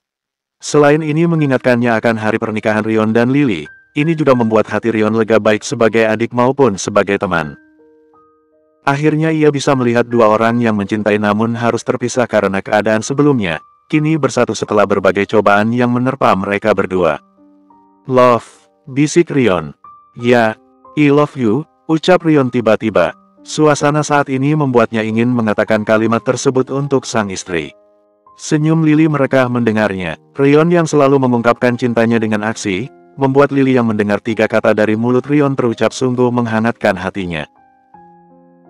Selain ini mengingatkannya akan hari pernikahan Rion dan Lily, ini juga membuat hati Rion lega baik sebagai adik maupun sebagai teman. Akhirnya ia bisa melihat dua orang yang mencintai namun harus terpisah karena keadaan sebelumnya, kini bersatu setelah berbagai cobaan yang menerpa mereka berdua. "Love," bisik Rion. "Ya, I love you," ucap Rion tiba-tiba. Suasana saat ini membuatnya ingin mengatakan kalimat tersebut untuk sang istri. Senyum Lily mereka mendengarnya. Rion yang selalu mengungkapkan cintanya dengan aksi, membuat Lily yang mendengar 3 kata dari mulut Rion terucap sungguh menghangatkan hatinya.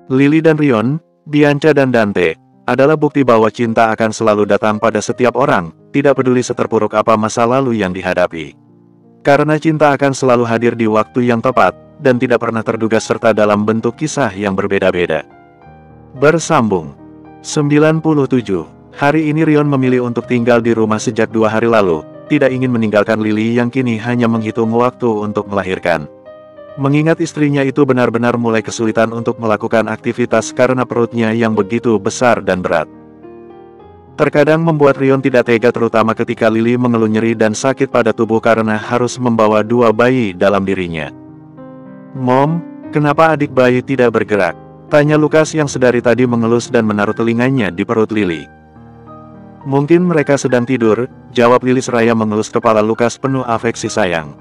Lily dan Rion, Bianca dan Dante, adalah bukti bahwa cinta akan selalu datang pada setiap orang, tidak peduli seterpuruk apa masa lalu yang dihadapi. Karena cinta akan selalu hadir di waktu yang tepat, dan tidak pernah terduga serta dalam bentuk kisah yang berbeda-beda. Bersambung 97. Hari ini Rion memilih untuk tinggal di rumah sejak 2 hari lalu, tidak ingin meninggalkan Lily yang kini hanya menghitung waktu untuk melahirkan. Mengingat istrinya itu benar-benar mulai kesulitan untuk melakukan aktivitas karena perutnya yang begitu besar dan berat. Terkadang membuat Rion tidak tega terutama ketika Lily mengeluh nyeri dan sakit pada tubuh karena harus membawa 2 bayi dalam dirinya. "Mom, kenapa adik bayi tidak bergerak?" tanya Lukas yang sedari tadi mengelus dan menaruh telinganya di perut Lily. "Mungkin mereka sedang tidur," jawab Lily seraya mengelus kepala Lukas penuh afeksi sayang.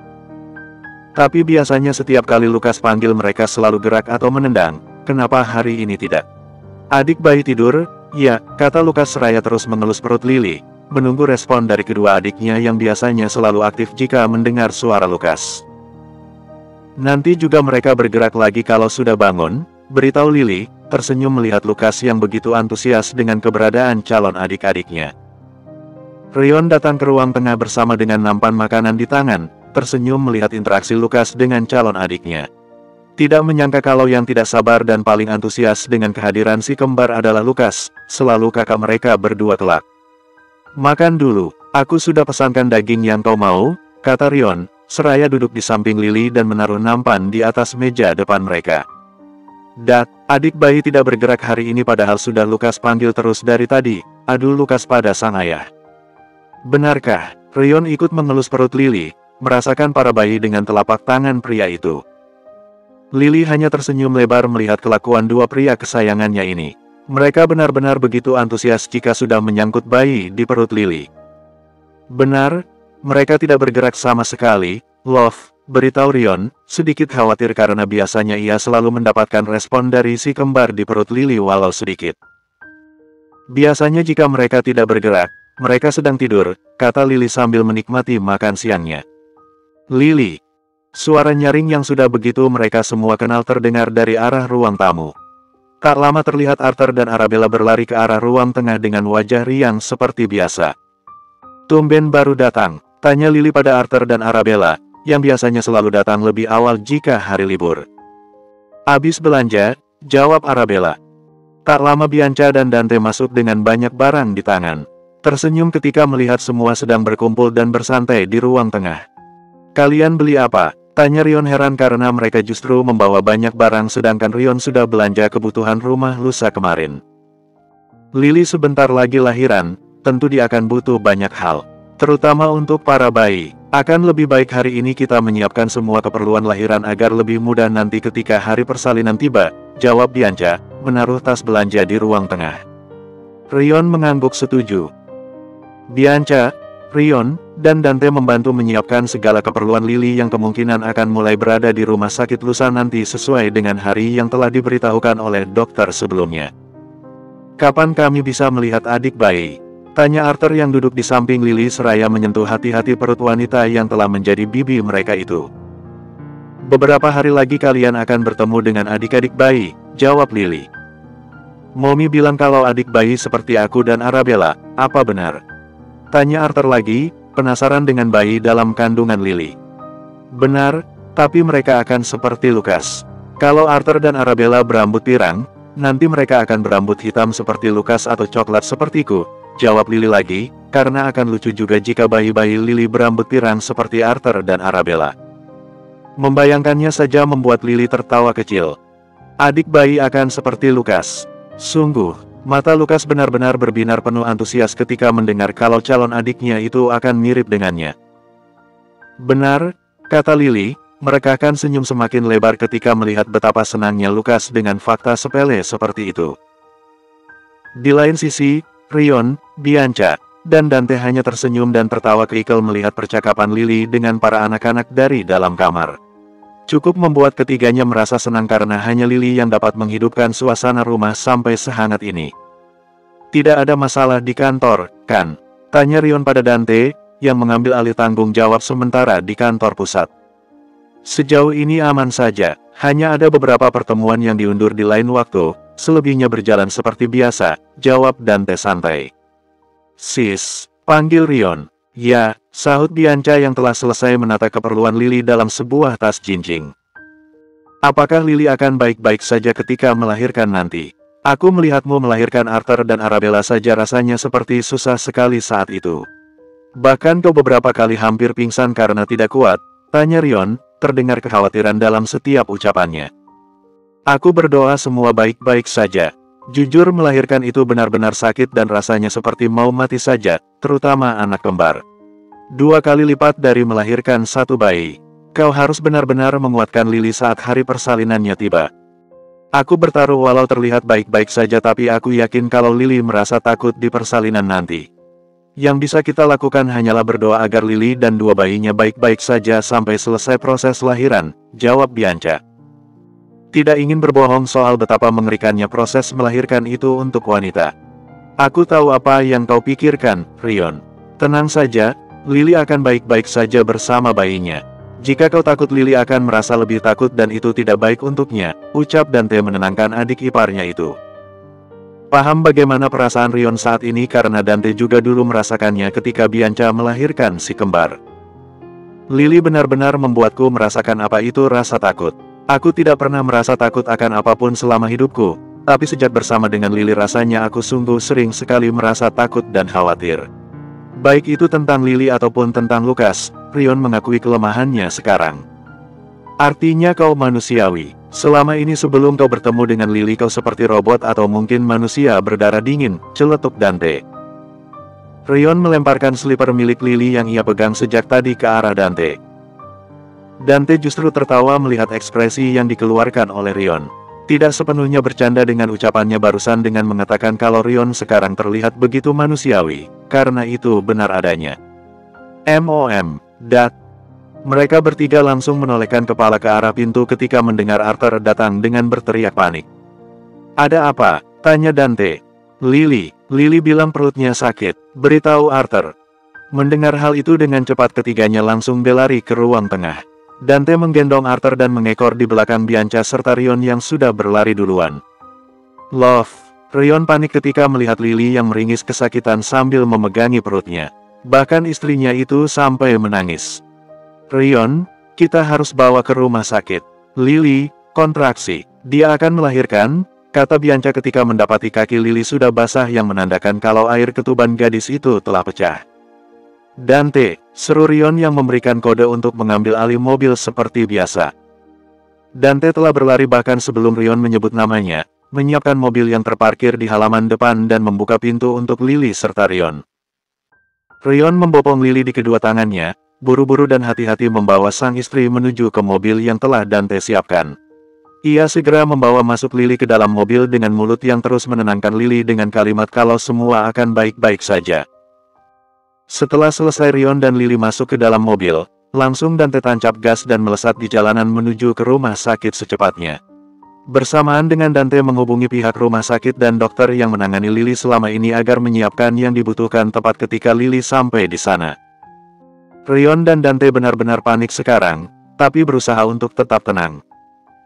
"Tapi biasanya setiap kali Lukas panggil mereka selalu gerak atau menendang, kenapa hari ini tidak?" "Adik bayi tidur?" "Ya," kata Lukas seraya terus mengelus perut Lily, menunggu respon dari kedua adiknya yang biasanya selalu aktif jika mendengar suara Lukas. "Nanti juga mereka bergerak lagi kalau sudah bangun," beritahu Lily, tersenyum melihat Lukas yang begitu antusias dengan keberadaan calon adik-adiknya. Rion datang ke ruang tengah bersama dengan nampan makanan di tangan, tersenyum melihat interaksi Lukas dengan calon adiknya. Tidak menyangka kalau yang tidak sabar dan paling antusias dengan kehadiran si kembar adalah Lukas, selalu kakak mereka berdua kelak. "Makan dulu, aku sudah pesankan daging yang kau mau," kata Rion, seraya duduk di samping Lily dan menaruh nampan di atas meja depan mereka. "Dad, adik bayi tidak bergerak hari ini padahal sudah Lukas panggil terus dari tadi," adu Lukas pada sang ayah. "Benarkah?" Rion ikut mengelus perut Lily, merasakan para bayi dengan telapak tangan pria itu. Lily hanya tersenyum lebar melihat kelakuan 2 pria kesayangannya ini. Mereka benar-benar begitu antusias jika sudah menyangkut bayi di perut Lily. "Benar, mereka tidak bergerak sama sekali, Love," beritahu Rion, sedikit khawatir karena biasanya ia selalu mendapatkan respon dari si kembar di perut Lily walau sedikit. "Biasanya jika mereka tidak bergerak, mereka sedang tidur," kata Lily sambil menikmati makan siangnya. "Lily." Suara nyaring yang sudah begitu mereka semua kenal terdengar dari arah ruang tamu. Tak lama terlihat Arthur dan Arabella berlari ke arah ruang tengah dengan wajah riang seperti biasa. "Tumben baru datang?" tanya Lily pada Arthur dan Arabella, yang biasanya selalu datang lebih awal jika hari libur. "Abis belanja," jawab Arabella. Tak lama Bianca dan Dante masuk dengan banyak barang di tangan. Tersenyum ketika melihat semua sedang berkumpul dan bersantai di ruang tengah. "Kalian beli apa?" tanya Rion heran karena mereka justru membawa banyak barang sedangkan Rion sudah belanja kebutuhan rumah lusa kemarin. "Lily sebentar lagi lahiran, tentu dia akan butuh banyak hal. Terutama untuk para bayi. Akan lebih baik hari ini kita menyiapkan semua keperluan lahiran agar lebih mudah nanti ketika hari persalinan tiba," jawab Bianca, menaruh tas belanja di ruang tengah. Rion mengangguk setuju. Bianca, Rion, dan Dante membantu menyiapkan segala keperluan Lily yang kemungkinan akan mulai berada di rumah sakit lusa nanti sesuai dengan hari yang telah diberitahukan oleh dokter sebelumnya. "Kapan kami bisa melihat adik bayi?" tanya Arthur yang duduk di samping Lily seraya menyentuh hati-hati perut wanita yang telah menjadi bibi mereka itu. "Beberapa hari lagi kalian akan bertemu dengan adik-adik bayi," jawab Lily. Mommy bilang kalau adik bayi seperti aku dan Arabella, apa benar? Tanya Arthur lagi, penasaran dengan bayi dalam kandungan Lily. Benar, tapi mereka akan seperti Lucas. Kalau Arthur dan Arabella berambut pirang, nanti mereka akan berambut hitam seperti Lucas atau coklat sepertiku, jawab Lily lagi, karena akan lucu juga jika bayi-bayi Lily berambut pirang seperti Arthur dan Arabella. Membayangkannya saja membuat Lily tertawa kecil. Adik bayi akan seperti Lucas. Sungguh, mata Lucas benar-benar berbinar penuh antusias ketika mendengar kalau calon adiknya itu akan mirip dengannya. Benar, kata Lily, merekahkan senyum semakin lebar ketika melihat betapa senangnya Lucas dengan fakta sepele seperti itu. Di lain sisi, Rion, Bianca, dan Dante hanya tersenyum dan tertawa keikil melihat percakapan Lily dengan para anak-anak dari dalam kamar. Cukup membuat ketiganya merasa senang karena hanya Lily yang dapat menghidupkan suasana rumah sampai sehangat ini. Tidak ada masalah di kantor, kan? Tanya Rion pada Dante, yang mengambil alih tanggung jawab sementara di kantor pusat. Sejauh ini aman saja, hanya ada beberapa pertemuan yang diundur di lain waktu, selebihnya berjalan seperti biasa, jawab Dante santai. Sis, panggil Rion. Ya, sahut Bianca yang telah selesai menata keperluan Lily dalam sebuah tas jinjing. Apakah Lily akan baik-baik saja ketika melahirkan nanti? Aku melihatmu melahirkan Arthur dan Arabella saja rasanya seperti susah sekali saat itu. Bahkan kau beberapa kali hampir pingsan karena tidak kuat, tanya Rion, terdengar kekhawatiran dalam setiap ucapannya. Aku berdoa semua baik-baik saja. Jujur melahirkan itu benar-benar sakit dan rasanya seperti mau mati saja, terutama anak kembar. 2 kali lipat dari melahirkan satu bayi. Kau harus benar-benar menguatkan Lily saat hari persalinannya tiba. Aku bertaruh walau terlihat baik-baik saja tapi aku yakin kalau Lily merasa takut di persalinan nanti. Yang bisa kita lakukan hanyalah berdoa agar Lily dan 2 bayinya baik-baik saja sampai selesai proses lahiran, jawab Bianca. Tidak ingin berbohong soal betapa mengerikannya proses melahirkan itu untuk wanita. Aku tahu apa yang kau pikirkan, Rion. Tenang saja, Lily akan baik-baik saja bersama bayinya. Jika kau takut Lily akan merasa lebih takut dan itu tidak baik untuknya, ucap Dante menenangkan adik iparnya itu. Paham bagaimana perasaan Rion saat ini karena Dante juga dulu merasakannya ketika Bianca melahirkan si kembar. Lily benar-benar membuatku merasakan apa itu rasa takut. Aku tidak pernah merasa takut akan apapun selama hidupku, tapi sejak bersama dengan Lily rasanya aku sungguh sering sekali merasa takut dan khawatir. Baik itu tentang Lily ataupun tentang Lucas, Rion mengakui kelemahannya sekarang. Artinya kau manusiawi. Selama ini sebelum kau bertemu dengan Lily kau seperti robot atau mungkin manusia berdarah dingin, celetuk Dante. Rion melemparkan slipper milik Lily yang ia pegang sejak tadi ke arah Dante. Dante justru tertawa melihat ekspresi yang dikeluarkan oleh Rion. Tidak sepenuhnya bercanda dengan ucapannya barusan dengan mengatakan kalau Rion sekarang terlihat begitu manusiawi, karena itu benar adanya. Dat. Mereka bertiga langsung menolehkan kepala ke arah pintu ketika mendengar Arthur datang dengan berteriak panik. Ada apa? Tanya Dante. Lily bilang perutnya sakit, beritahu Arthur. Mendengar hal itu dengan cepat ketiganya langsung berlari ke ruang tengah. Dante menggendong Arthur dan mengekor di belakang Bianca serta Rion yang sudah berlari duluan. Love, Rion panik ketika melihat Lily yang meringis kesakitan sambil memegangi perutnya. Bahkan istrinya itu sampai menangis. Rion, kita harus bawa ke rumah sakit. Lily, kontraksi. Dia akan melahirkan, kata Bianca ketika mendapati kaki Lily sudah basah yang menandakan kalau air ketuban gadis itu telah pecah. Dante, seru Rion yang memberikan kode untuk mengambil alih mobil seperti biasa. Dante telah berlari bahkan sebelum Rion menyebut namanya, menyiapkan mobil yang terparkir di halaman depan dan membuka pintu untuk Lily serta Rion. Rion membopong Lily di kedua tangannya, buru-buru dan hati-hati membawa sang istri menuju ke mobil yang telah Dante siapkan. Ia segera membawa masuk Lily ke dalam mobil dengan mulut yang terus menenangkan Lily dengan kalimat kalau semua akan baik-baik saja. Setelah selesai Rion dan Lily masuk ke dalam mobil, langsung Dante tancap gas dan melesat di jalanan menuju ke rumah sakit secepatnya. Bersamaan dengan Dante menghubungi pihak rumah sakit dan dokter yang menangani Lily selama ini agar menyiapkan yang dibutuhkan tepat ketika Lily sampai di sana. Rion dan Dante benar-benar panik sekarang, tapi berusaha untuk tetap tenang.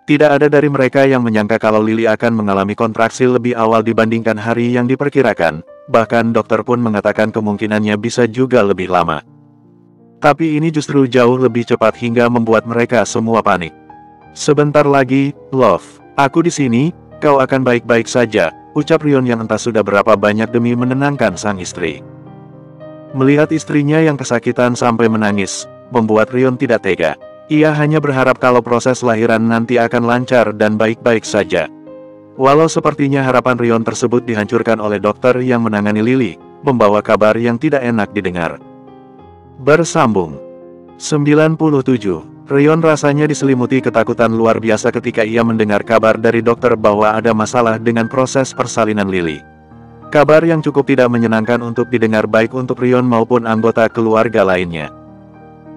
Tidak ada dari mereka yang menyangka kalau Lily akan mengalami kontraksi lebih awal dibandingkan hari yang diperkirakan, bahkan dokter pun mengatakan kemungkinannya bisa juga lebih lama. Tapi ini justru jauh lebih cepat hingga membuat mereka semua panik. Sebentar lagi, Love, aku di sini, kau akan baik-baik saja, ucap Rion yang entah sudah berapa banyak demi menenangkan sang istri. Melihat istrinya yang kesakitan sampai menangis, membuat Rion tidak tega. Ia hanya berharap kalau proses lahiran nanti akan lancar dan baik-baik saja. Walau sepertinya harapan Rion tersebut dihancurkan oleh dokter yang menangani Lily, membawa kabar yang tidak enak didengar. Bersambung 97. Rion rasanya diselimuti ketakutan luar biasa ketika ia mendengar kabar dari dokter bahwa ada masalah dengan proses persalinan Lily. Kabar yang cukup tidak menyenangkan untuk didengar baik untuk Rion maupun anggota keluarga lainnya.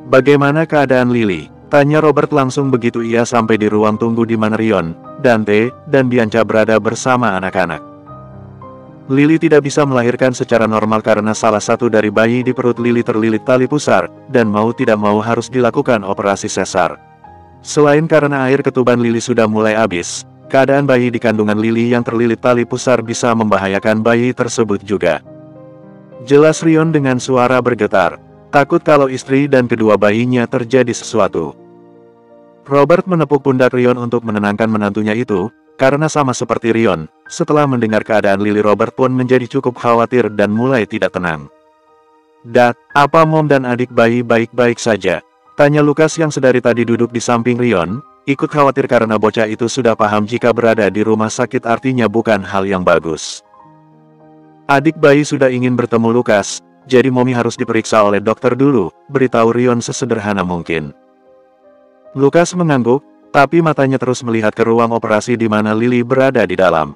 Bagaimana keadaan Lily? Tanya Robert langsung begitu ia sampai di ruang tunggu di mana Rion, Dante, dan Bianca berada bersama anak-anak. Lily tidak bisa melahirkan secara normal karena salah satu dari bayi di perut Lily terlilit tali pusar, dan mau tidak mau harus dilakukan operasi sesar. Selain karena air ketuban Lily sudah mulai habis, keadaan bayi di kandungan Lily yang terlilit tali pusar bisa membahayakan bayi tersebut juga. Jelas Rion dengan suara bergetar. Takut kalau istri dan kedua bayinya terjadi sesuatu. Robert menepuk pundak Rion untuk menenangkan menantunya itu, karena sama seperti Rion, setelah mendengar keadaan Lily Robert pun menjadi cukup khawatir dan mulai tidak tenang. "Dad, apa Mom dan adik bayi baik-baik saja?" Tanya Lucas yang sedari tadi duduk di samping Rion, ikut khawatir karena bocah itu sudah paham jika berada di rumah sakit artinya bukan hal yang bagus. "Adik bayi sudah ingin bertemu Lucas. Jadi Mommy harus diperiksa oleh dokter dulu," beritahu Rion sesederhana mungkin. Lucas mengangguk, tapi matanya terus melihat ke ruang operasi di mana Lily berada di dalam.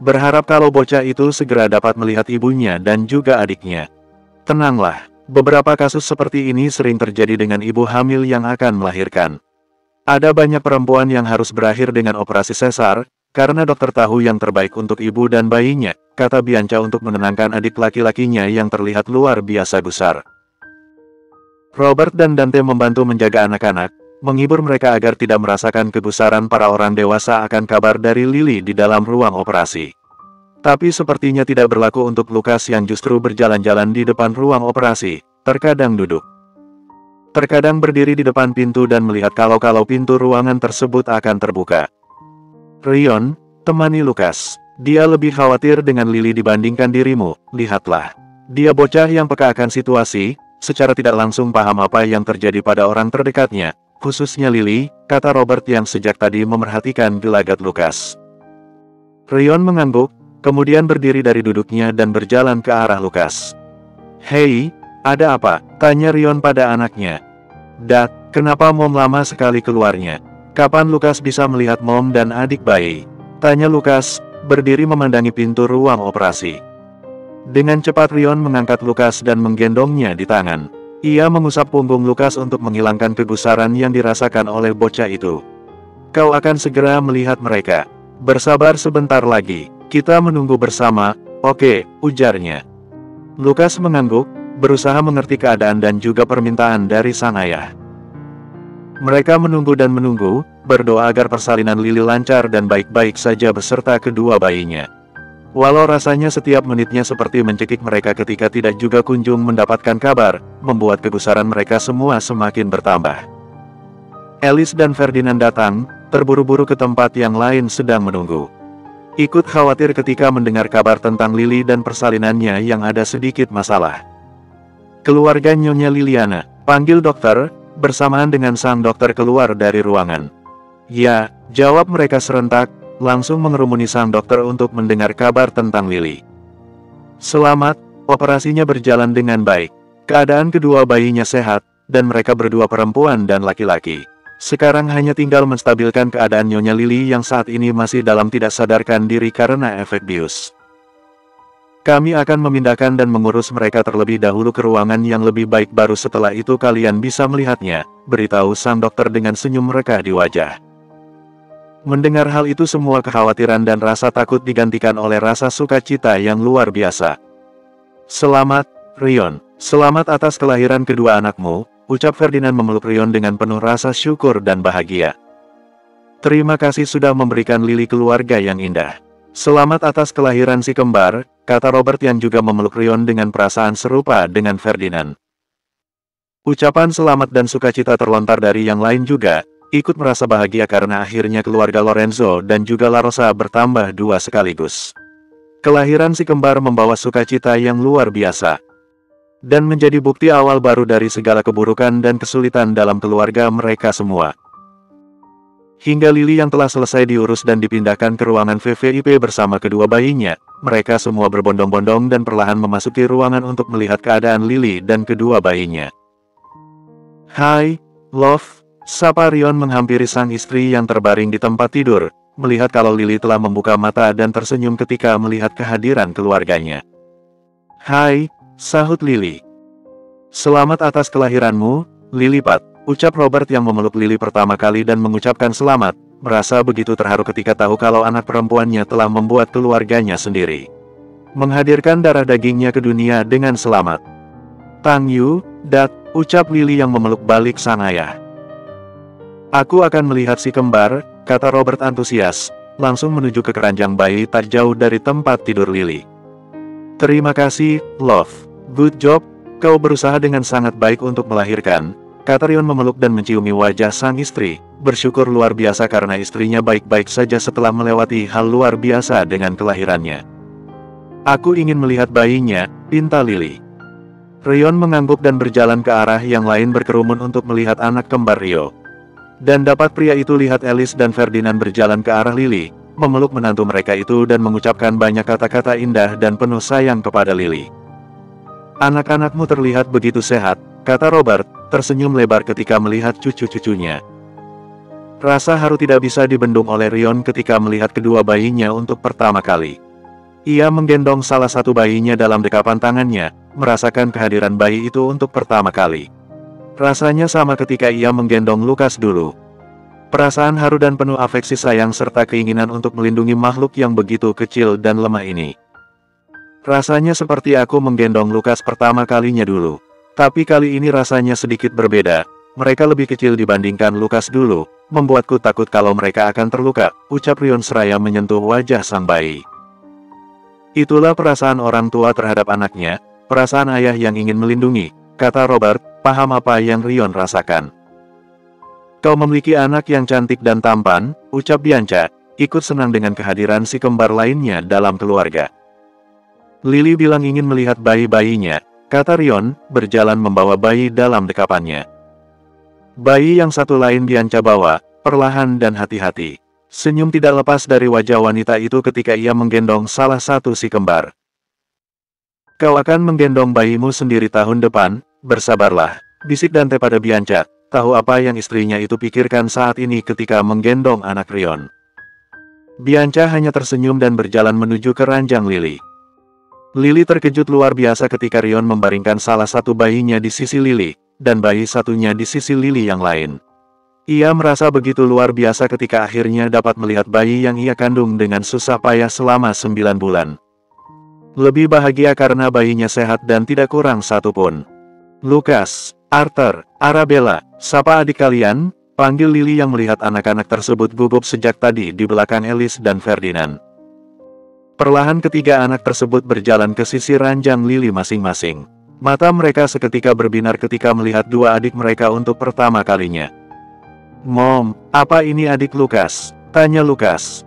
Berharap kalau bocah itu segera dapat melihat ibunya dan juga adiknya. Tenanglah, beberapa kasus seperti ini sering terjadi dengan ibu hamil yang akan melahirkan. Ada banyak perempuan yang harus berakhir dengan operasi sesar, karena dokter tahu yang terbaik untuk ibu dan bayinya, kata Bianca untuk menenangkan adik laki-lakinya yang terlihat luar biasa besar. Robert dan Dante membantu menjaga anak-anak, menghibur mereka agar tidak merasakan kegusaran para orang dewasa akan kabar dari Lily di dalam ruang operasi. Tapi sepertinya tidak berlaku untuk Lucas yang justru berjalan-jalan di depan ruang operasi, terkadang duduk. Terkadang berdiri di depan pintu dan melihat kalau pintu ruangan tersebut akan terbuka. Rion, temani Lucas. Dia lebih khawatir dengan Lily dibandingkan dirimu, lihatlah. Dia bocah yang peka akan situasi, secara tidak langsung paham apa yang terjadi pada orang terdekatnya, khususnya Lily, kata Robert yang sejak tadi memerhatikan gelagat Lucas. Rion mengangguk, kemudian berdiri dari duduknya dan berjalan ke arah Lucas. "Hei, ada apa?" tanya Rion pada anaknya. "Dad, kenapa Mom lama sekali keluarnya? Kapan Lucas bisa melihat Mom dan adik bayi?" tanya Lucas, berdiri memandangi pintu ruang operasi. Dengan cepat Rion mengangkat Lucas dan menggendongnya di tangan. Ia mengusap punggung Lucas untuk menghilangkan kegusaran yang dirasakan oleh bocah itu. "Kau akan segera melihat mereka. Bersabar sebentar lagi, kita menunggu bersama, oke?" ujarnya. Lucas mengangguk, berusaha mengerti keadaan dan juga permintaan dari sang ayah. Mereka menunggu dan menunggu, berdoa agar persalinan Lily lancar dan baik-baik saja beserta kedua bayinya. Walau rasanya setiap menitnya seperti mencekik mereka ketika tidak juga kunjung mendapatkan kabar, membuat kegusaran mereka semua semakin bertambah. Alice dan Ferdinand datang, terburu-buru ke tempat yang lain sedang menunggu. Ikut khawatir ketika mendengar kabar tentang Lily dan persalinannya yang ada sedikit masalah. "Keluarga Nyonya Liliana," panggil dokter, bersamaan dengan sang dokter keluar dari ruangan. "Ya," jawab mereka serentak, langsung mengerumuni sang dokter untuk mendengar kabar tentang Lily. "Selamat, operasinya berjalan dengan baik. Keadaan kedua bayinya sehat, dan mereka berdua perempuan dan laki-laki. Sekarang hanya tinggal menstabilkan keadaan Nyonya Lily yang saat ini masih dalam tidak sadarkan diri karena efek bius. Kami akan memindahkan dan mengurus mereka terlebih dahulu ke ruangan yang lebih baik baru setelah itu kalian bisa melihatnya," beritahu sang dokter dengan senyum mereka di wajah. Mendengar hal itu semua kekhawatiran dan rasa takut digantikan oleh rasa sukacita yang luar biasa. "Selamat, Rion. Selamat atas kelahiran kedua anakmu," ucap Ferdinand memeluk Rion dengan penuh rasa syukur dan bahagia. Terima kasih sudah memberikan Lily keluarga yang indah. Selamat atas kelahiran si kembar, kata Robert yang juga memeluk Rion dengan perasaan serupa dengan Ferdinand. Ucapan selamat dan sukacita terlontar dari yang lain juga, ikut merasa bahagia karena akhirnya keluarga Lorenzo dan juga La Rosa bertambah dua sekaligus. Kelahiran si kembar membawa sukacita yang luar biasa. Dan menjadi bukti awal baru dari segala keburukan dan kesulitan dalam keluarga mereka semua. Hingga Lily yang telah selesai diurus dan dipindahkan ke ruangan VVIP bersama kedua bayinya, mereka semua berbondong-bondong dan perlahan memasuki ruangan untuk melihat keadaan Lily dan kedua bayinya. "Hai, Love," sapa Rion menghampiri sang istri yang terbaring di tempat tidur, melihat kalau Lily telah membuka mata dan tersenyum ketika melihat kehadiran keluarganya. "Hai," sahut Lily. "Selamat atas kelahiranmu, Lilypat," ucap Robert yang memeluk Lily pertama kali dan mengucapkan selamat, merasa begitu terharu ketika tahu kalau anak perempuannya telah membuat keluarganya sendiri menghadirkan darah dagingnya ke dunia dengan selamat. "Tang Yu, Dad," ucap Lily yang memeluk balik sang ayah. "Aku akan melihat si kembar," kata Robert antusias, langsung menuju ke keranjang bayi tak jauh dari tempat tidur Lily. "Terima kasih, Love. Good job, kau berusaha dengan sangat baik untuk melahirkan," kata Rion memeluk dan menciumi wajah sang istri, bersyukur luar biasa karena istrinya baik-baik saja setelah melewati hal luar biasa dengan kelahirannya. "Aku ingin melihat bayinya," pinta Lily. Rion mengangguk dan berjalan ke arah yang lain berkerumun untuk melihat anak kembar Rio. Dan dapat pria itu lihat Alice dan Ferdinand berjalan ke arah Lily, memeluk menantu mereka itu dan mengucapkan banyak kata-kata indah dan penuh sayang kepada Lily. "Anak-anakmu terlihat begitu sehat," kata Robert, tersenyum lebar ketika melihat cucu-cucunya. Rasa haru tidak bisa dibendung oleh Rion ketika melihat kedua bayinya untuk pertama kali. Ia menggendong salah satu bayinya dalam dekapan tangannya, merasakan kehadiran bayi itu untuk pertama kali. Rasanya sama ketika ia menggendong Lukas dulu. Perasaan haru dan penuh afeksi sayang serta keinginan untuk melindungi makhluk yang begitu kecil dan lemah ini. Rasanya seperti aku menggendong Lukas pertama kalinya dulu. Tapi kali ini rasanya sedikit berbeda, mereka lebih kecil dibandingkan Lukas dulu, membuatku takut kalau mereka akan terluka, ucap Rion seraya menyentuh wajah sang bayi. Itulah perasaan orang tua terhadap anaknya, perasaan ayah yang ingin melindungi, kata Robert, paham apa yang Rion rasakan. "Kau memiliki anak yang cantik dan tampan," ucap Bianca, ikut senang dengan kehadiran si kembar lainnya dalam keluarga. "Lily bilang ingin melihat bayi-bayinya," kata Rion, berjalan membawa bayi dalam dekapannya. Bayi yang satu lain Bianca bawa, perlahan dan hati-hati. Senyum tidak lepas dari wajah wanita itu ketika ia menggendong salah satu si kembar. "Kau akan menggendong bayimu sendiri tahun depan, bersabarlah," bisik Dante pada Bianca, tahu apa yang istrinya itu pikirkan saat ini ketika menggendong anak Rion. Bianca hanya tersenyum dan berjalan menuju ke ranjang Lily. Lily terkejut luar biasa ketika Rion membaringkan salah satu bayinya di sisi Lily, dan bayi satunya di sisi Lily yang lain. Ia merasa begitu luar biasa ketika akhirnya dapat melihat bayi yang ia kandung dengan susah payah selama 9 bulan. Lebih bahagia karena bayinya sehat dan tidak kurang satu pun. "Lukas, Arthur, Arabella, sapa adik kalian?" panggil Lily yang melihat anak-anak tersebut gugup sejak tadi di belakang Alice dan Ferdinand. Perlahan ketiga anak tersebut berjalan ke sisi ranjang Lily masing-masing. Mata mereka seketika berbinar ketika melihat dua adik mereka untuk pertama kalinya. "Mom, apa ini adik Lukas?" tanya Lukas.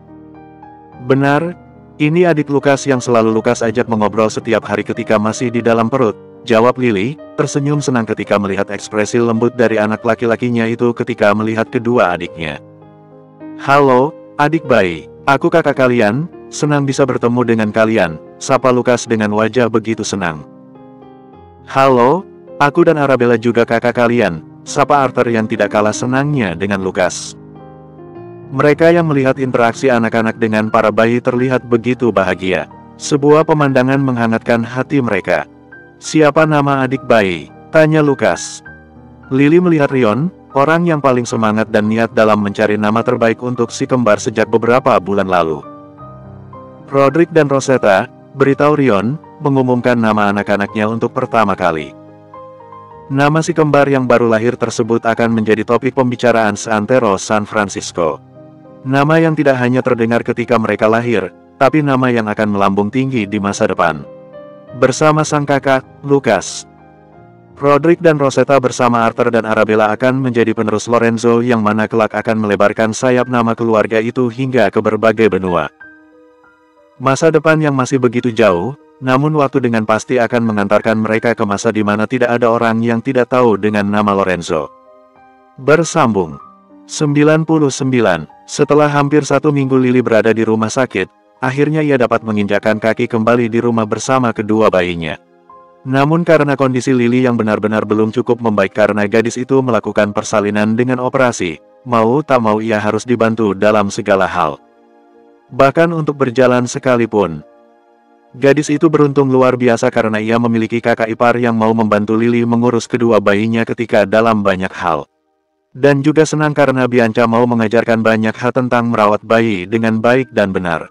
"Benar, ini adik Lukas yang selalu Lukas ajak mengobrol setiap hari ketika masih di dalam perut," jawab Lily, tersenyum senang ketika melihat ekspresi lembut dari anak laki-lakinya itu ketika melihat kedua adiknya. "Halo, adik bayi, aku kakak kalian. Senang bisa bertemu dengan kalian," sapa Lukas dengan wajah begitu senang. "Halo, aku dan Arabella juga kakak kalian," sapa Arthur yang tidak kalah senangnya dengan Lukas. Mereka yang melihat interaksi anak-anak dengan para bayi terlihat begitu bahagia. Sebuah pemandangan menghangatkan hati mereka. "Siapa nama adik bayi?" tanya Lukas. Lily melihat Rion, orang yang paling semangat dan niat dalam mencari nama terbaik untuk si kembar sejak beberapa bulan lalu. Roderick dan Rosetta, beritahu Rion, mengumumkan nama anak-anaknya untuk pertama kali. Nama si kembar yang baru lahir tersebut akan menjadi topik pembicaraan seantero San Francisco. Nama yang tidak hanya terdengar ketika mereka lahir, tapi nama yang akan melambung tinggi di masa depan. Bersama sang kakak, Lucas, Roderick dan Rosetta bersama Arthur dan Arabella akan menjadi penerus Lorenzo yang mana kelak akan melebarkan sayap nama keluarga itu hingga ke berbagai benua. Masa depan yang masih begitu jauh, namun waktu dengan pasti akan mengantarkan mereka ke masa di mana tidak ada orang yang tidak tahu dengan nama Lorenzo. Bersambung 99. Setelah hampir 1 minggu Lily berada di rumah sakit, akhirnya ia dapat menginjakkan kaki kembali di rumah bersama kedua bayinya. Namun karena kondisi Lily yang benar-benar belum cukup membaik karena gadis itu melakukan persalinan dengan operasi, mau tak mau ia harus dibantu dalam segala hal. Bahkan untuk berjalan sekalipun. Gadis itu beruntung luar biasa karena ia memiliki kakak ipar yang mau membantu Lily mengurus kedua bayinya ketika dalam banyak hal. Dan juga senang karena Bianca mau mengajarkan banyak hal tentang merawat bayi dengan baik dan benar.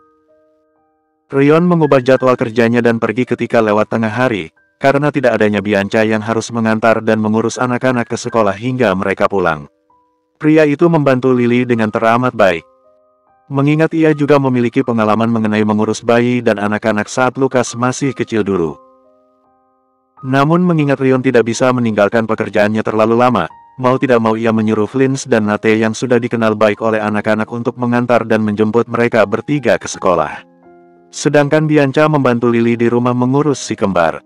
Rion mengubah jadwal kerjanya dan pergi ketika lewat tengah hari, karena tidak adanya Bianca yang harus mengantar dan mengurus anak-anak ke sekolah hingga mereka pulang. Pria itu membantu Lily dengan teramat baik. Mengingat ia juga memiliki pengalaman mengenai mengurus bayi dan anak-anak saat Lucas masih kecil dulu. Namun mengingat Rion tidak bisa meninggalkan pekerjaannya terlalu lama, mau tidak mau ia menyuruh Flynn dan Nate yang sudah dikenal baik oleh anak-anak untuk mengantar dan menjemput mereka bertiga ke sekolah. Sedangkan Bianca membantu Lily di rumah mengurus si kembar.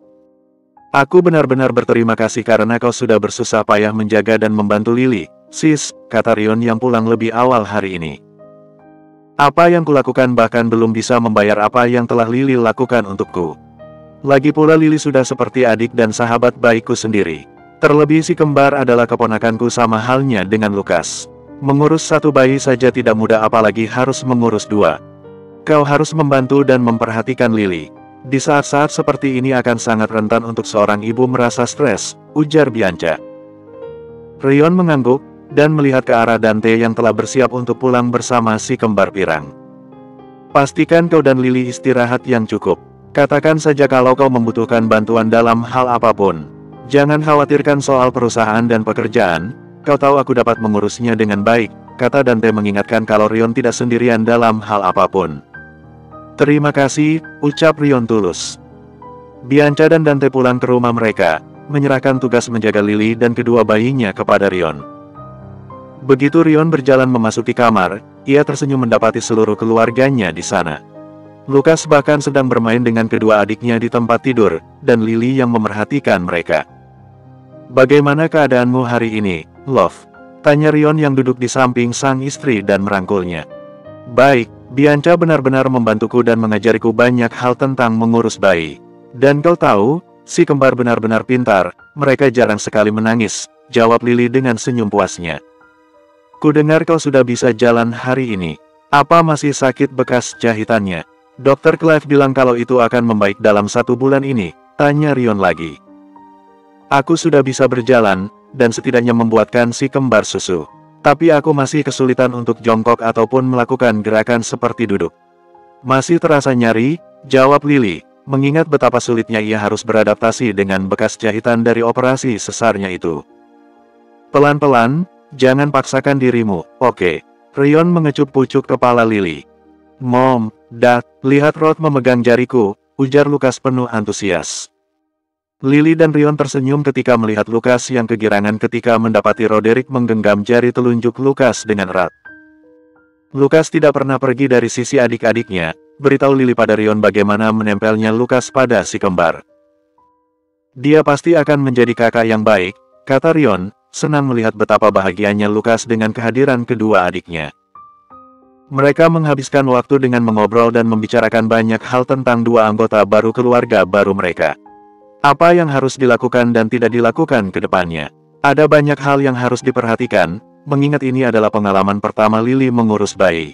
Aku benar-benar berterima kasih karena kau sudah bersusah payah menjaga dan membantu Lily, sis, kata Rion yang pulang lebih awal hari ini. Apa yang kulakukan bahkan belum bisa membayar apa yang telah Lily lakukan untukku. Lagi pula Lily sudah seperti adik dan sahabat baikku sendiri. Terlebih si kembar adalah keponakanku sama halnya dengan Lucas. Mengurus satu bayi saja tidak mudah apalagi harus mengurus dua. Kau harus membantu dan memperhatikan Lily. Di saat-saat seperti ini akan sangat rentan untuk seorang ibu merasa stres, ujar Bianca. Rion mengangguk, dan melihat ke arah Dante yang telah bersiap untuk pulang bersama si kembar pirang. Pastikan kau dan Lily istirahat yang cukup. Katakan saja kalau kau membutuhkan bantuan dalam hal apapun. Jangan khawatirkan soal perusahaan dan pekerjaan, kau tahu aku dapat mengurusnya dengan baik, kata Dante mengingatkan kalau Rion tidak sendirian dalam hal apapun. Terima kasih, ucap Rion tulus. Bianca dan Dante pulang ke rumah mereka, menyerahkan tugas menjaga Lily dan kedua bayinya kepada Rion. Begitu Rion berjalan memasuki kamar, ia tersenyum mendapati seluruh keluarganya di sana. Lucas bahkan sedang bermain dengan kedua adiknya di tempat tidur, dan Lily yang memerhatikan mereka. Bagaimana keadaanmu hari ini, Love? Tanya Rion yang duduk di samping sang istri dan merangkulnya. Baik. Bianca benar-benar membantuku dan mengajariku banyak hal tentang mengurus bayi. Dan kau tahu, si kembar benar-benar pintar, mereka jarang sekali menangis, jawab Lily dengan senyum puasnya. Kudengar kau sudah bisa jalan hari ini. Apa masih sakit bekas jahitannya? Dr. Clive bilang kalau itu akan membaik dalam 1 bulan ini, tanya Rion lagi. Aku sudah bisa berjalan, dan setidaknya membuatkan si kembar susu. Tapi aku masih kesulitan untuk jongkok ataupun melakukan gerakan seperti duduk. Masih terasa nyari, jawab Lily, mengingat betapa sulitnya ia harus beradaptasi dengan bekas jahitan dari operasi sesarnya itu. Pelan-pelan, jangan paksakan dirimu, oke? Rion mengecup pucuk kepala Lily. Mom, Dad, lihat Rod memegang jariku, ujar Lucas penuh antusias. Lily dan Rion tersenyum ketika melihat Lucas yang kegirangan ketika mendapati Roderick menggenggam jari telunjuk Lucas dengan erat. Lucas tidak pernah pergi dari sisi adik-adiknya, beritahu Lily pada Rion bagaimana menempelnya Lucas pada si kembar. Dia pasti akan menjadi kakak yang baik, kata Rion, senang melihat betapa bahagianya Lucas dengan kehadiran kedua adiknya. Mereka menghabiskan waktu dengan mengobrol dan membicarakan banyak hal tentang dua anggota baru keluarga baru mereka. Apa yang harus dilakukan dan tidak dilakukan ke depannya. Ada banyak hal yang harus diperhatikan, mengingat ini adalah pengalaman pertama Lily mengurus bayi.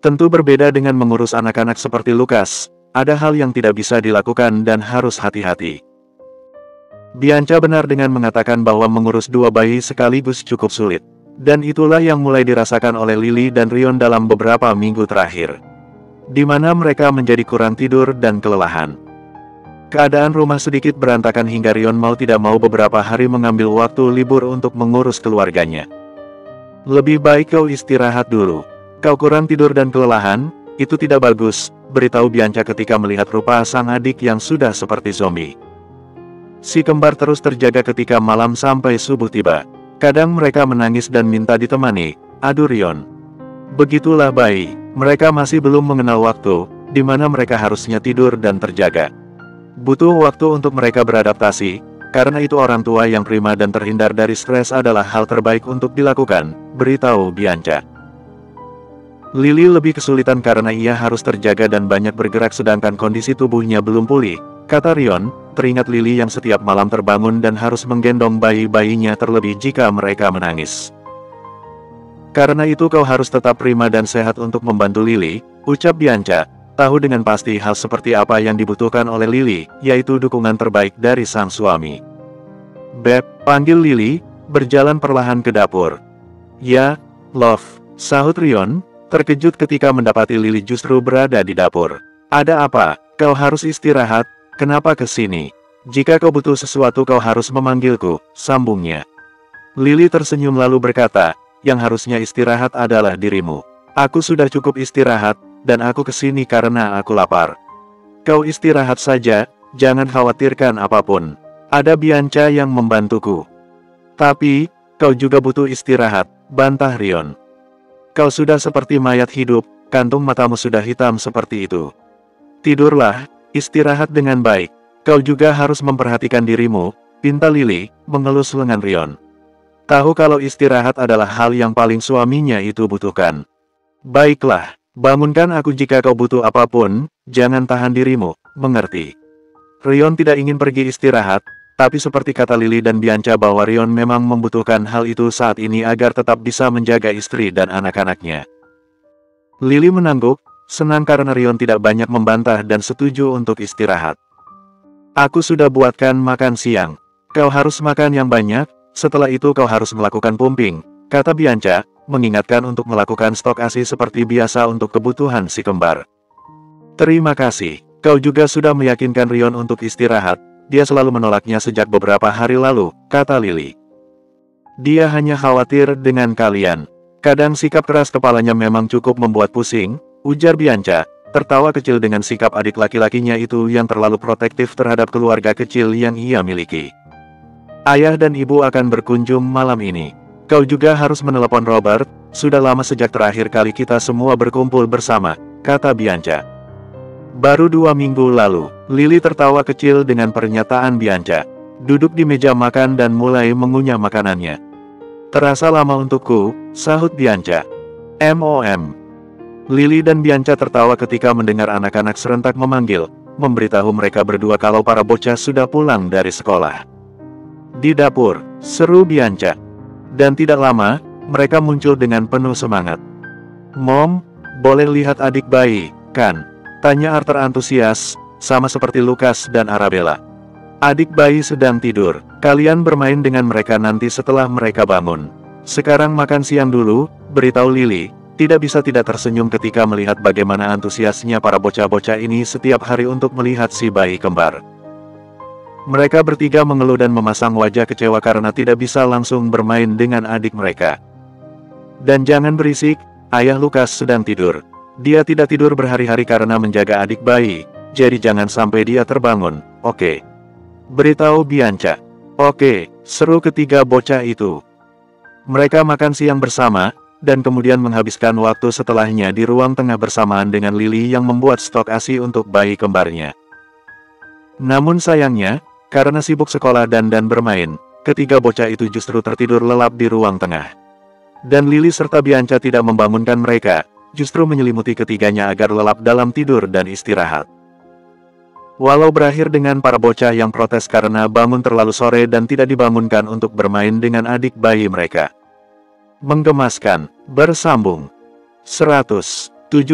Tentu berbeda dengan mengurus anak-anak seperti Lucas, ada hal yang tidak bisa dilakukan dan harus hati-hati. Bianca benar dengan mengatakan bahwa mengurus dua bayi sekaligus cukup sulit. Dan itulah yang mulai dirasakan oleh Lily dan Rion dalam beberapa minggu terakhir. Di mana mereka menjadi kurang tidur dan kelelahan. Keadaan rumah sedikit berantakan hingga Rion mau tidak mau beberapa hari mengambil waktu libur untuk mengurus keluarganya. Lebih baik kau istirahat dulu. Kau kurang tidur dan kelelahan, itu tidak bagus, beritahu Bianca ketika melihat rupa sang adik yang sudah seperti zombie. Si kembar terus terjaga ketika malam sampai subuh tiba. Kadang mereka menangis dan minta ditemani. Aduh Rion. Begitulah bayi, mereka masih belum mengenal waktu, di mana mereka harusnya tidur dan terjaga. Butuh waktu untuk mereka beradaptasi, karena itu orang tua yang prima dan terhindar dari stres adalah hal terbaik untuk dilakukan, beritahu Bianca. Lily lebih kesulitan karena ia harus terjaga dan banyak bergerak sedangkan kondisi tubuhnya belum pulih, kata Rion, teringat Lily yang setiap malam terbangun dan harus menggendong bayi-bayinya terlebih jika mereka menangis. Karena itu kau harus tetap prima dan sehat untuk membantu Lily, ucap Bianca, tahu dengan pasti hal seperti apa yang dibutuhkan oleh Lily, yaitu dukungan terbaik dari sang suami. Beb, panggil Lily, berjalan perlahan ke dapur. Ya, Love, sahut Rion, terkejut ketika mendapati Lily justru berada di dapur. Ada apa? Kau harus istirahat, kenapa ke sini? Jika kau butuh sesuatu kau harus memanggilku, sambungnya. Lily tersenyum lalu berkata, yang harusnya istirahat adalah dirimu. Aku sudah cukup istirahat, dan aku kesini karena aku lapar. Kau istirahat saja, jangan khawatirkan apapun. Ada Bianca yang membantuku. Tapi, kau juga butuh istirahat, bantah Rion. Kau sudah seperti mayat hidup, kantung matamu sudah hitam seperti itu. Tidurlah, istirahat dengan baik. Kau juga harus memperhatikan dirimu, pinta Lily, mengelus lengan Rion. Tahu kalau istirahat adalah hal yang paling suaminya itu butuhkan. Baiklah, bangunkan aku jika kau butuh apapun, jangan tahan dirimu, mengerti? Rion tidak ingin pergi istirahat, tapi seperti kata Lily dan Bianca bahwa Rion memang membutuhkan hal itu saat ini agar tetap bisa menjaga istri dan anak-anaknya. Lily menangguk, senang karena Rion tidak banyak membantah dan setuju untuk istirahat. Aku sudah buatkan makan siang. Kau harus makan yang banyak, setelah itu kau harus melakukan pumping, kata Bianca, mengingatkan untuk melakukan stok ASI seperti biasa untuk kebutuhan si kembar. Terima kasih, kau juga sudah meyakinkan Rion untuk istirahat. Dia selalu menolaknya sejak beberapa hari lalu, kata Lily. Dia hanya khawatir dengan kalian. Kadang sikap keras kepalanya memang cukup membuat pusing, ujar Bianca, tertawa kecil dengan sikap adik laki-lakinya itu yang terlalu protektif terhadap keluarga kecil yang ia miliki. Ayah dan ibu akan berkunjung malam ini. Kau juga harus menelepon Robert, sudah lama sejak terakhir kali kita semua berkumpul bersama, kata Bianca. Baru 2 minggu lalu, Lily tertawa kecil dengan pernyataan Bianca. Duduk di meja makan dan mulai mengunyah makanannya. Terasa lama untukku, sahut Bianca. MOM. Lily dan Bianca tertawa ketika mendengar anak-anak serentak memanggil, memberitahu mereka berdua kalau para bocah sudah pulang dari sekolah. Di dapur, seru Bianca. Dan tidak lama, mereka muncul dengan penuh semangat. Mom, boleh lihat adik bayi, kan? Tanya Arthur antusias, sama seperti Lucas dan Arabella. Adik bayi sedang tidur, kalian bermain dengan mereka nanti setelah mereka bangun. Sekarang makan siang dulu, beritahu Lily, tidak bisa tidak tersenyum ketika melihat bagaimana antusiasnya para bocah-bocah ini setiap hari untuk melihat si bayi kembar. Mereka bertiga mengeluh dan memasang wajah kecewa karena tidak bisa langsung bermain dengan adik mereka. Dan jangan berisik, ayah Lucas sedang tidur. Dia tidak tidur berhari-hari karena menjaga adik bayi, jadi jangan sampai dia terbangun, oke? Beritahu Bianca. Oke, seru ketiga bocah itu. Mereka makan siang bersama, dan kemudian menghabiskan waktu setelahnya di ruang tengah bersamaan dengan Lily yang membuat stok ASI untuk bayi kembarnya. Namun sayangnya, karena sibuk sekolah dan bermain, ketiga bocah itu justru tertidur lelap di ruang tengah. Dan Lily serta Bianca tidak membangunkan mereka, justru menyelimuti ketiganya agar lelap dalam tidur dan istirahat. Walau berakhir dengan para bocah yang protes karena bangun terlalu sore dan tidak dibangunkan untuk bermain dengan adik bayi mereka. Menggemaskan, bersambung. 107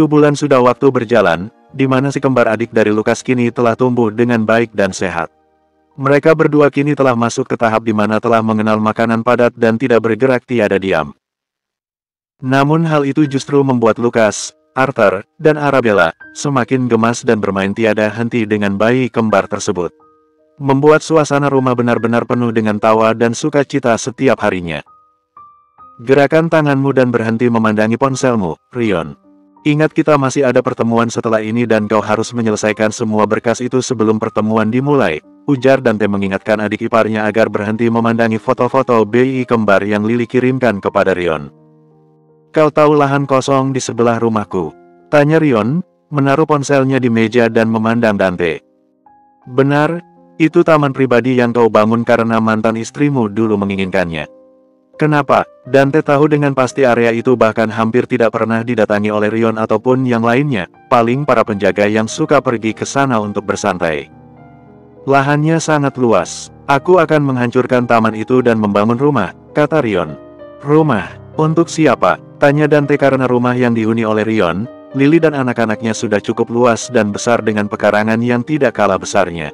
bulan sudah waktu berjalan, di mana si kembar adik dari Lucas kini telah tumbuh dengan baik dan sehat. Mereka berdua kini telah masuk ke tahap di mana telah mengenal makanan padat dan tidak bergerak tiada diam. Namun hal itu justru membuat Lucas, Arthur, dan Arabella semakin gemas dan bermain tiada henti dengan bayi kembar tersebut. Membuat suasana rumah benar-benar penuh dengan tawa dan sukacita setiap harinya. Gerakan tanganmu dan berhenti memandangi ponselmu, Rion. Ingat kita masih ada pertemuan setelah ini dan kau harus menyelesaikan semua berkas itu sebelum pertemuan dimulai, ujar Dante mengingatkan adik iparnya agar berhenti memandangi foto-foto bayi kembar yang Lily kirimkan kepada Rion. Kau tahu lahan kosong di sebelah rumahku? Tanya Rion, menaruh ponselnya di meja dan memandang Dante. Benar, itu taman pribadi yang kau bangun karena mantan istrimu dulu menginginkannya. Kenapa? Dante tahu dengan pasti area itu bahkan hampir tidak pernah didatangi oleh Rion ataupun yang lainnya, paling para penjaga yang suka pergi ke sana untuk bersantai. Lahannya sangat luas. Aku akan menghancurkan taman itu dan membangun rumah, kata Rion. Rumah? Untuk siapa? Tanya Dante karena rumah yang dihuni oleh Rion, Lily dan anak-anaknya sudah cukup luas dan besar dengan pekarangan yang tidak kalah besarnya.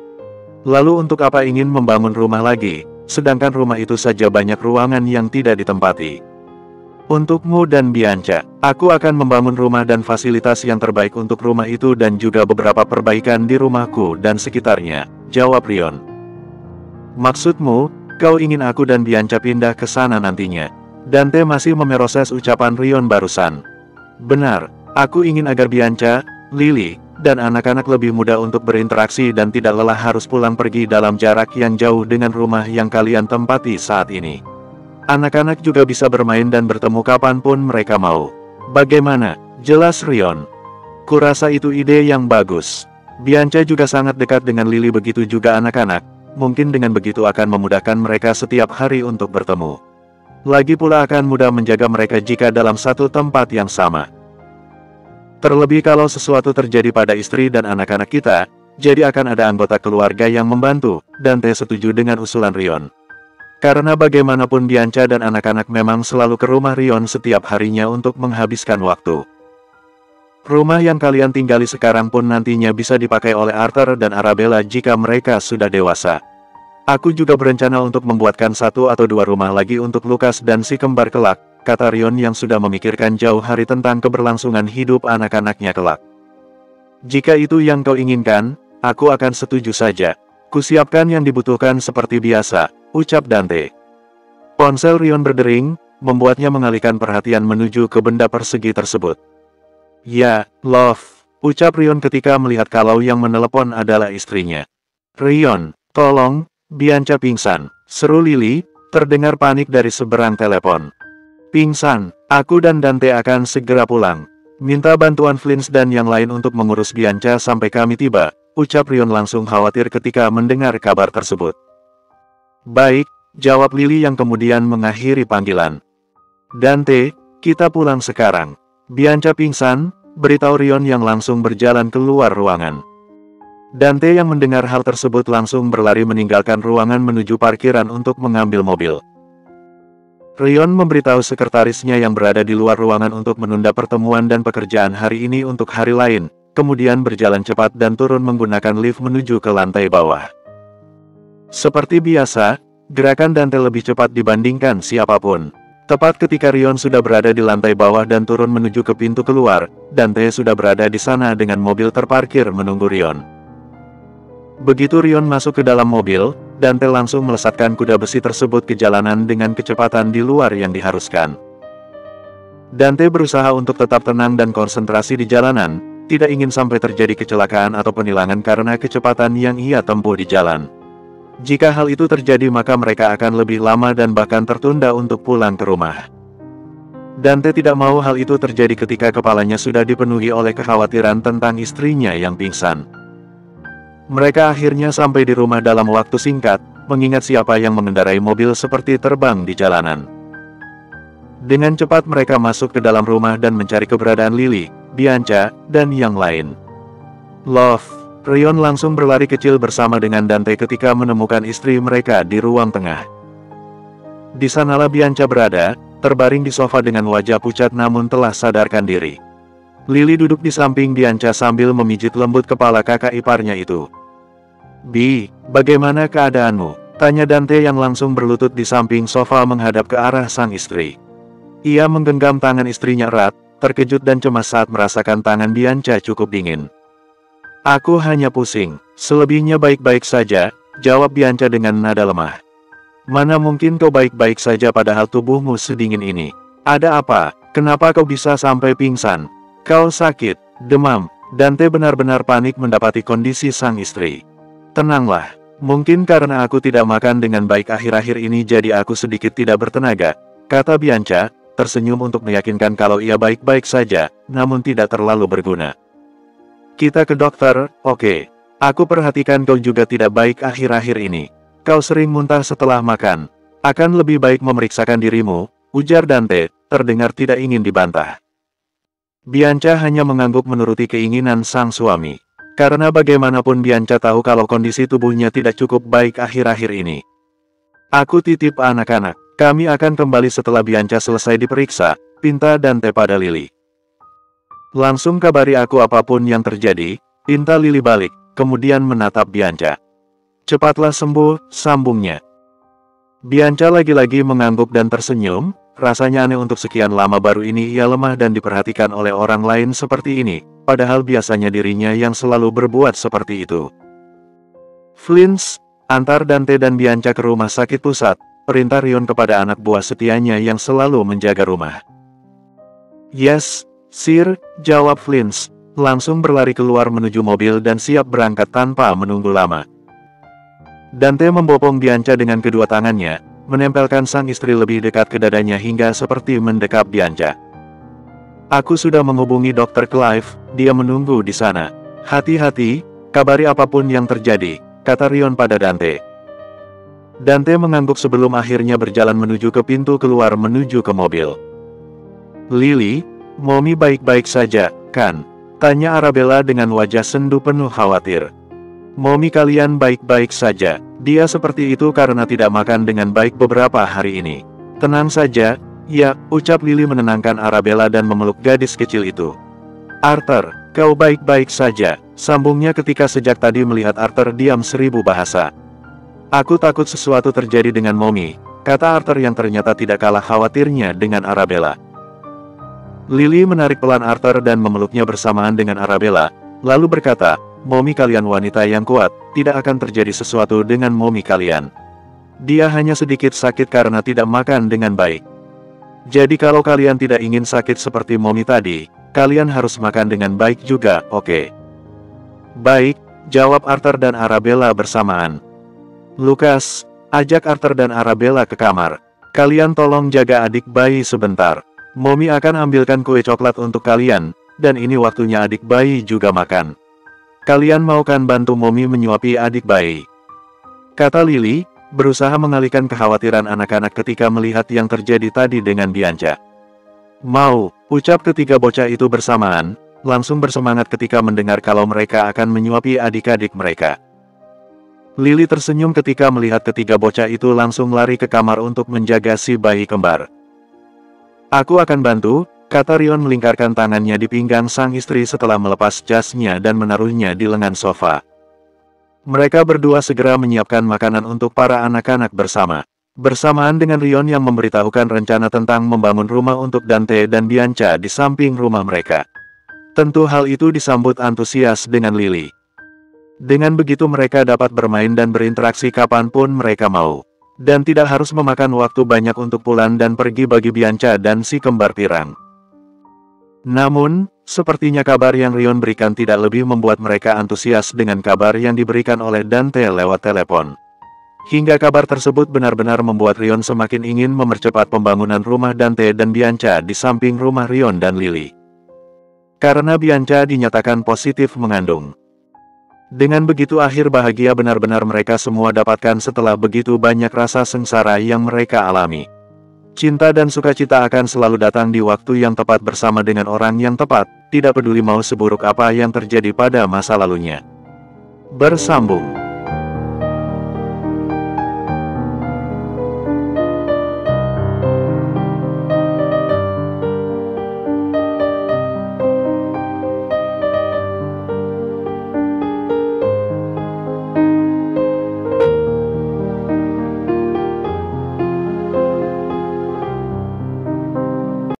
Lalu untuk apa ingin membangun rumah lagi? Sedangkan rumah itu saja banyak ruangan yang tidak ditempati. Untukmu dan Bianca, aku akan membangun rumah dan fasilitas yang terbaik untuk rumah itu dan juga beberapa perbaikan di rumahku dan sekitarnya, jawab Rion. Maksudmu, kau ingin aku dan Bianca pindah ke sana nantinya? Dante masih memproses ucapan Rion barusan. Benar, aku ingin agar Bianca, Lily, dan anak-anak lebih mudah untuk berinteraksi dan tidak lelah harus pulang pergi dalam jarak yang jauh dengan rumah yang kalian tempati saat ini. Anak-anak juga bisa bermain dan bertemu kapanpun mereka mau. Bagaimana? Jelas Rion. Kurasa itu ide yang bagus. Bianca juga sangat dekat dengan Lily, begitu juga anak-anak. Mungkin dengan begitu akan memudahkan mereka setiap hari untuk bertemu. Lagi pula akan mudah menjaga mereka jika dalam satu tempat yang sama. Terlebih kalau sesuatu terjadi pada istri dan anak-anak kita, jadi akan ada anggota keluarga yang membantu. Dante setuju dengan usulan Rion. Karena bagaimanapun Bianca dan anak-anak memang selalu ke rumah Rion setiap harinya untuk menghabiskan waktu. Rumah yang kalian tinggali sekarang pun nantinya bisa dipakai oleh Arthur dan Arabella jika mereka sudah dewasa. Aku juga berencana untuk membuatkan 1 atau 2 rumah lagi untuk Lukas dan si kembar kelak, kata Rion yang sudah memikirkan jauh hari tentang keberlangsungan hidup anak-anaknya kelak. Jika itu yang kau inginkan, aku akan setuju saja. Kusiapkan yang dibutuhkan seperti biasa, ucap Dante. Ponsel Rion berdering, membuatnya mengalihkan perhatian menuju ke benda persegi tersebut. Ya, Love, ucap Rion ketika melihat kalau yang menelepon adalah istrinya. Rion, tolong, Bianca pingsan, seru Lily, terdengar panik dari seberang telepon. Pingsan, aku dan Dante akan segera pulang. Minta bantuan Flynn dan yang lain untuk mengurus Bianca sampai kami tiba, ucap Rion langsung khawatir ketika mendengar kabar tersebut. Baik, jawab Lily yang kemudian mengakhiri panggilan. Dante, kita pulang sekarang. Bianca pingsan, beritahu Rion yang langsung berjalan keluar ruangan. Dante yang mendengar hal tersebut langsung berlari meninggalkan ruangan menuju parkiran untuk mengambil mobil. Rion memberitahu sekretarisnya yang berada di luar ruangan untuk menunda pertemuan dan pekerjaan hari ini untuk hari lain, kemudian berjalan cepat dan turun menggunakan lift menuju ke lantai bawah. Seperti biasa, gerakan Dante lebih cepat dibandingkan siapapun. Tepat ketika Rion sudah berada di lantai bawah dan turun menuju ke pintu keluar, Dante sudah berada di sana dengan mobil terparkir menunggu Rion. Begitu Rion masuk ke dalam mobil, Dante langsung melesatkan kuda besi tersebut ke jalanan dengan kecepatan di luar yang diharuskan. Dante berusaha untuk tetap tenang dan konsentrasi di jalanan, tidak ingin sampai terjadi kecelakaan atau penilangan karena kecepatan yang ia tempuh di jalan. Jika hal itu terjadi maka mereka akan lebih lama dan bahkan tertunda untuk pulang ke rumah. Dante tidak mau hal itu terjadi ketika kepalanya sudah dipenuhi oleh kekhawatiran tentang istrinya yang pingsan. Mereka akhirnya sampai di rumah dalam waktu singkat, mengingat siapa yang mengendarai mobil seperti terbang di jalanan. Dengan cepat mereka masuk ke dalam rumah dan mencari keberadaan Lily, Bianca, dan yang lain. Love, Rion langsung berlari kecil bersama dengan Dante ketika menemukan istri mereka di ruang tengah. Di sanalah Bianca berada, terbaring di sofa dengan wajah pucat namun telah sadarkan diri. Lily duduk di samping Bianca sambil memijit lembut kepala kakak iparnya itu. Bi, bagaimana keadaanmu? Tanya Dante yang langsung berlutut di samping sofa menghadap ke arah sang istri. Ia menggenggam tangan istrinya erat, terkejut dan cemas saat merasakan tangan Bianca cukup dingin. Aku hanya pusing, selebihnya baik-baik saja, jawab Bianca dengan nada lemah. Mana mungkin kau baik-baik saja padahal tubuhmu sedingin ini? Ada apa? Kenapa kau bisa sampai pingsan? Kau sakit, demam. Dante benar-benar panik mendapati kondisi sang istri. Tenanglah, mungkin karena aku tidak makan dengan baik akhir-akhir ini jadi aku sedikit tidak bertenaga, kata Bianca, tersenyum untuk meyakinkan kalau ia baik-baik saja, namun tidak terlalu berguna. Kita ke dokter, oke. Aku perhatikan kau juga tidak baik akhir-akhir ini. Kau sering muntah setelah makan. Akan lebih baik memeriksakan dirimu, ujar Dante, terdengar tidak ingin dibantah. Bianca hanya mengangguk menuruti keinginan sang suami. Karena bagaimanapun Bianca tahu kalau kondisi tubuhnya tidak cukup baik akhir-akhir ini. Aku titip anak-anak. Kami akan kembali setelah Bianca selesai diperiksa, pinta Dante pada Lily. Langsung kabari aku apapun yang terjadi, pinta Lily balik, kemudian menatap Bianca. Cepatlah sembuh, sambungnya. Bianca lagi-lagi mengangguk dan tersenyum, rasanya aneh untuk sekian lama baru ini ia lemah dan diperhatikan oleh orang lain seperti ini, padahal biasanya dirinya yang selalu berbuat seperti itu. Flins, antar Dante dan Bianca ke rumah sakit pusat, perintah Rion kepada anak buah setianya yang selalu menjaga rumah. Yes, Sir, jawab Flins, langsung berlari keluar menuju mobil dan siap berangkat tanpa menunggu lama. Dante membopong Bianca dengan kedua tangannya, menempelkan sang istri lebih dekat ke dadanya hingga seperti mendekap Bianca. Aku sudah menghubungi Dr. Clive, dia menunggu di sana. Hati-hati, kabari apapun yang terjadi, kata Rion pada Dante. Dante mengangguk sebelum akhirnya berjalan menuju ke pintu keluar menuju ke mobil. Lily, Mommy baik-baik saja, kan? Tanya Arabella dengan wajah sendu penuh khawatir. Mommy kalian baik-baik saja, dia seperti itu karena tidak makan dengan baik beberapa hari ini. Tenang saja, ya, ucap Lily menenangkan Arabella dan memeluk gadis kecil itu. Arthur, kau baik-baik saja, sambungnya ketika sejak tadi melihat Arthur diam 1000 bahasa. Aku takut sesuatu terjadi dengan Mommy, kata Arthur yang ternyata tidak kalah khawatirnya dengan Arabella. Lily menarik pelan Arthur dan memeluknya bersamaan dengan Arabella, lalu berkata, Mommy kalian wanita yang kuat, tidak akan terjadi sesuatu dengan Mommy kalian. Dia hanya sedikit sakit karena tidak makan dengan baik. Jadi kalau kalian tidak ingin sakit seperti Mommy tadi, kalian harus makan dengan baik juga, oke? Baik, jawab Arthur dan Arabella bersamaan. Lucas, ajak Arthur dan Arabella ke kamar. Kalian tolong jaga adik bayi sebentar. Mommy akan ambilkan kue coklat untuk kalian, dan ini waktunya adik bayi juga makan. Kalian mau kan bantu Mommy menyuapi adik bayi? Kata Lily, berusaha mengalihkan kekhawatiran anak-anak ketika melihat yang terjadi tadi dengan Bianca. Mau, ucap ketiga bocah itu bersamaan, langsung bersemangat ketika mendengar kalau mereka akan menyuapi adik-adik mereka. Lily tersenyum ketika melihat ketiga bocah itu langsung lari ke kamar untuk menjaga si bayi kembar. Aku akan bantu, kata Rion melingkarkan tangannya di pinggang sang istri setelah melepas jasnya dan menaruhnya di lengan sofa. Mereka berdua segera menyiapkan makanan untuk para anak-anak bersama. Bersamaan dengan Rion yang memberitahukan rencana tentang membangun rumah untuk Dante dan Bianca di samping rumah mereka. Tentu hal itu disambut antusias dengan Lily. Dengan begitu mereka dapat bermain dan berinteraksi kapanpun mereka mau. Dan tidak harus memakan waktu banyak untuk pulang dan pergi bagi Bianca dan si kembar pirang. Namun, sepertinya kabar yang Rion berikan tidak lebih membuat mereka antusias dengan kabar yang diberikan oleh Dante lewat telepon. Hingga kabar tersebut benar-benar membuat Rion semakin ingin mempercepat pembangunan rumah Dante dan Bianca di samping rumah Rion dan Lily. Karena Bianca dinyatakan positif mengandung. Dengan begitu akhir bahagia benar-benar mereka semua dapatkan setelah begitu banyak rasa sengsara yang mereka alami. Cinta dan sukacita akan selalu datang di waktu yang tepat bersama dengan orang yang tepat, tidak peduli mau seburuk apa yang terjadi pada masa lalunya. Bersambung.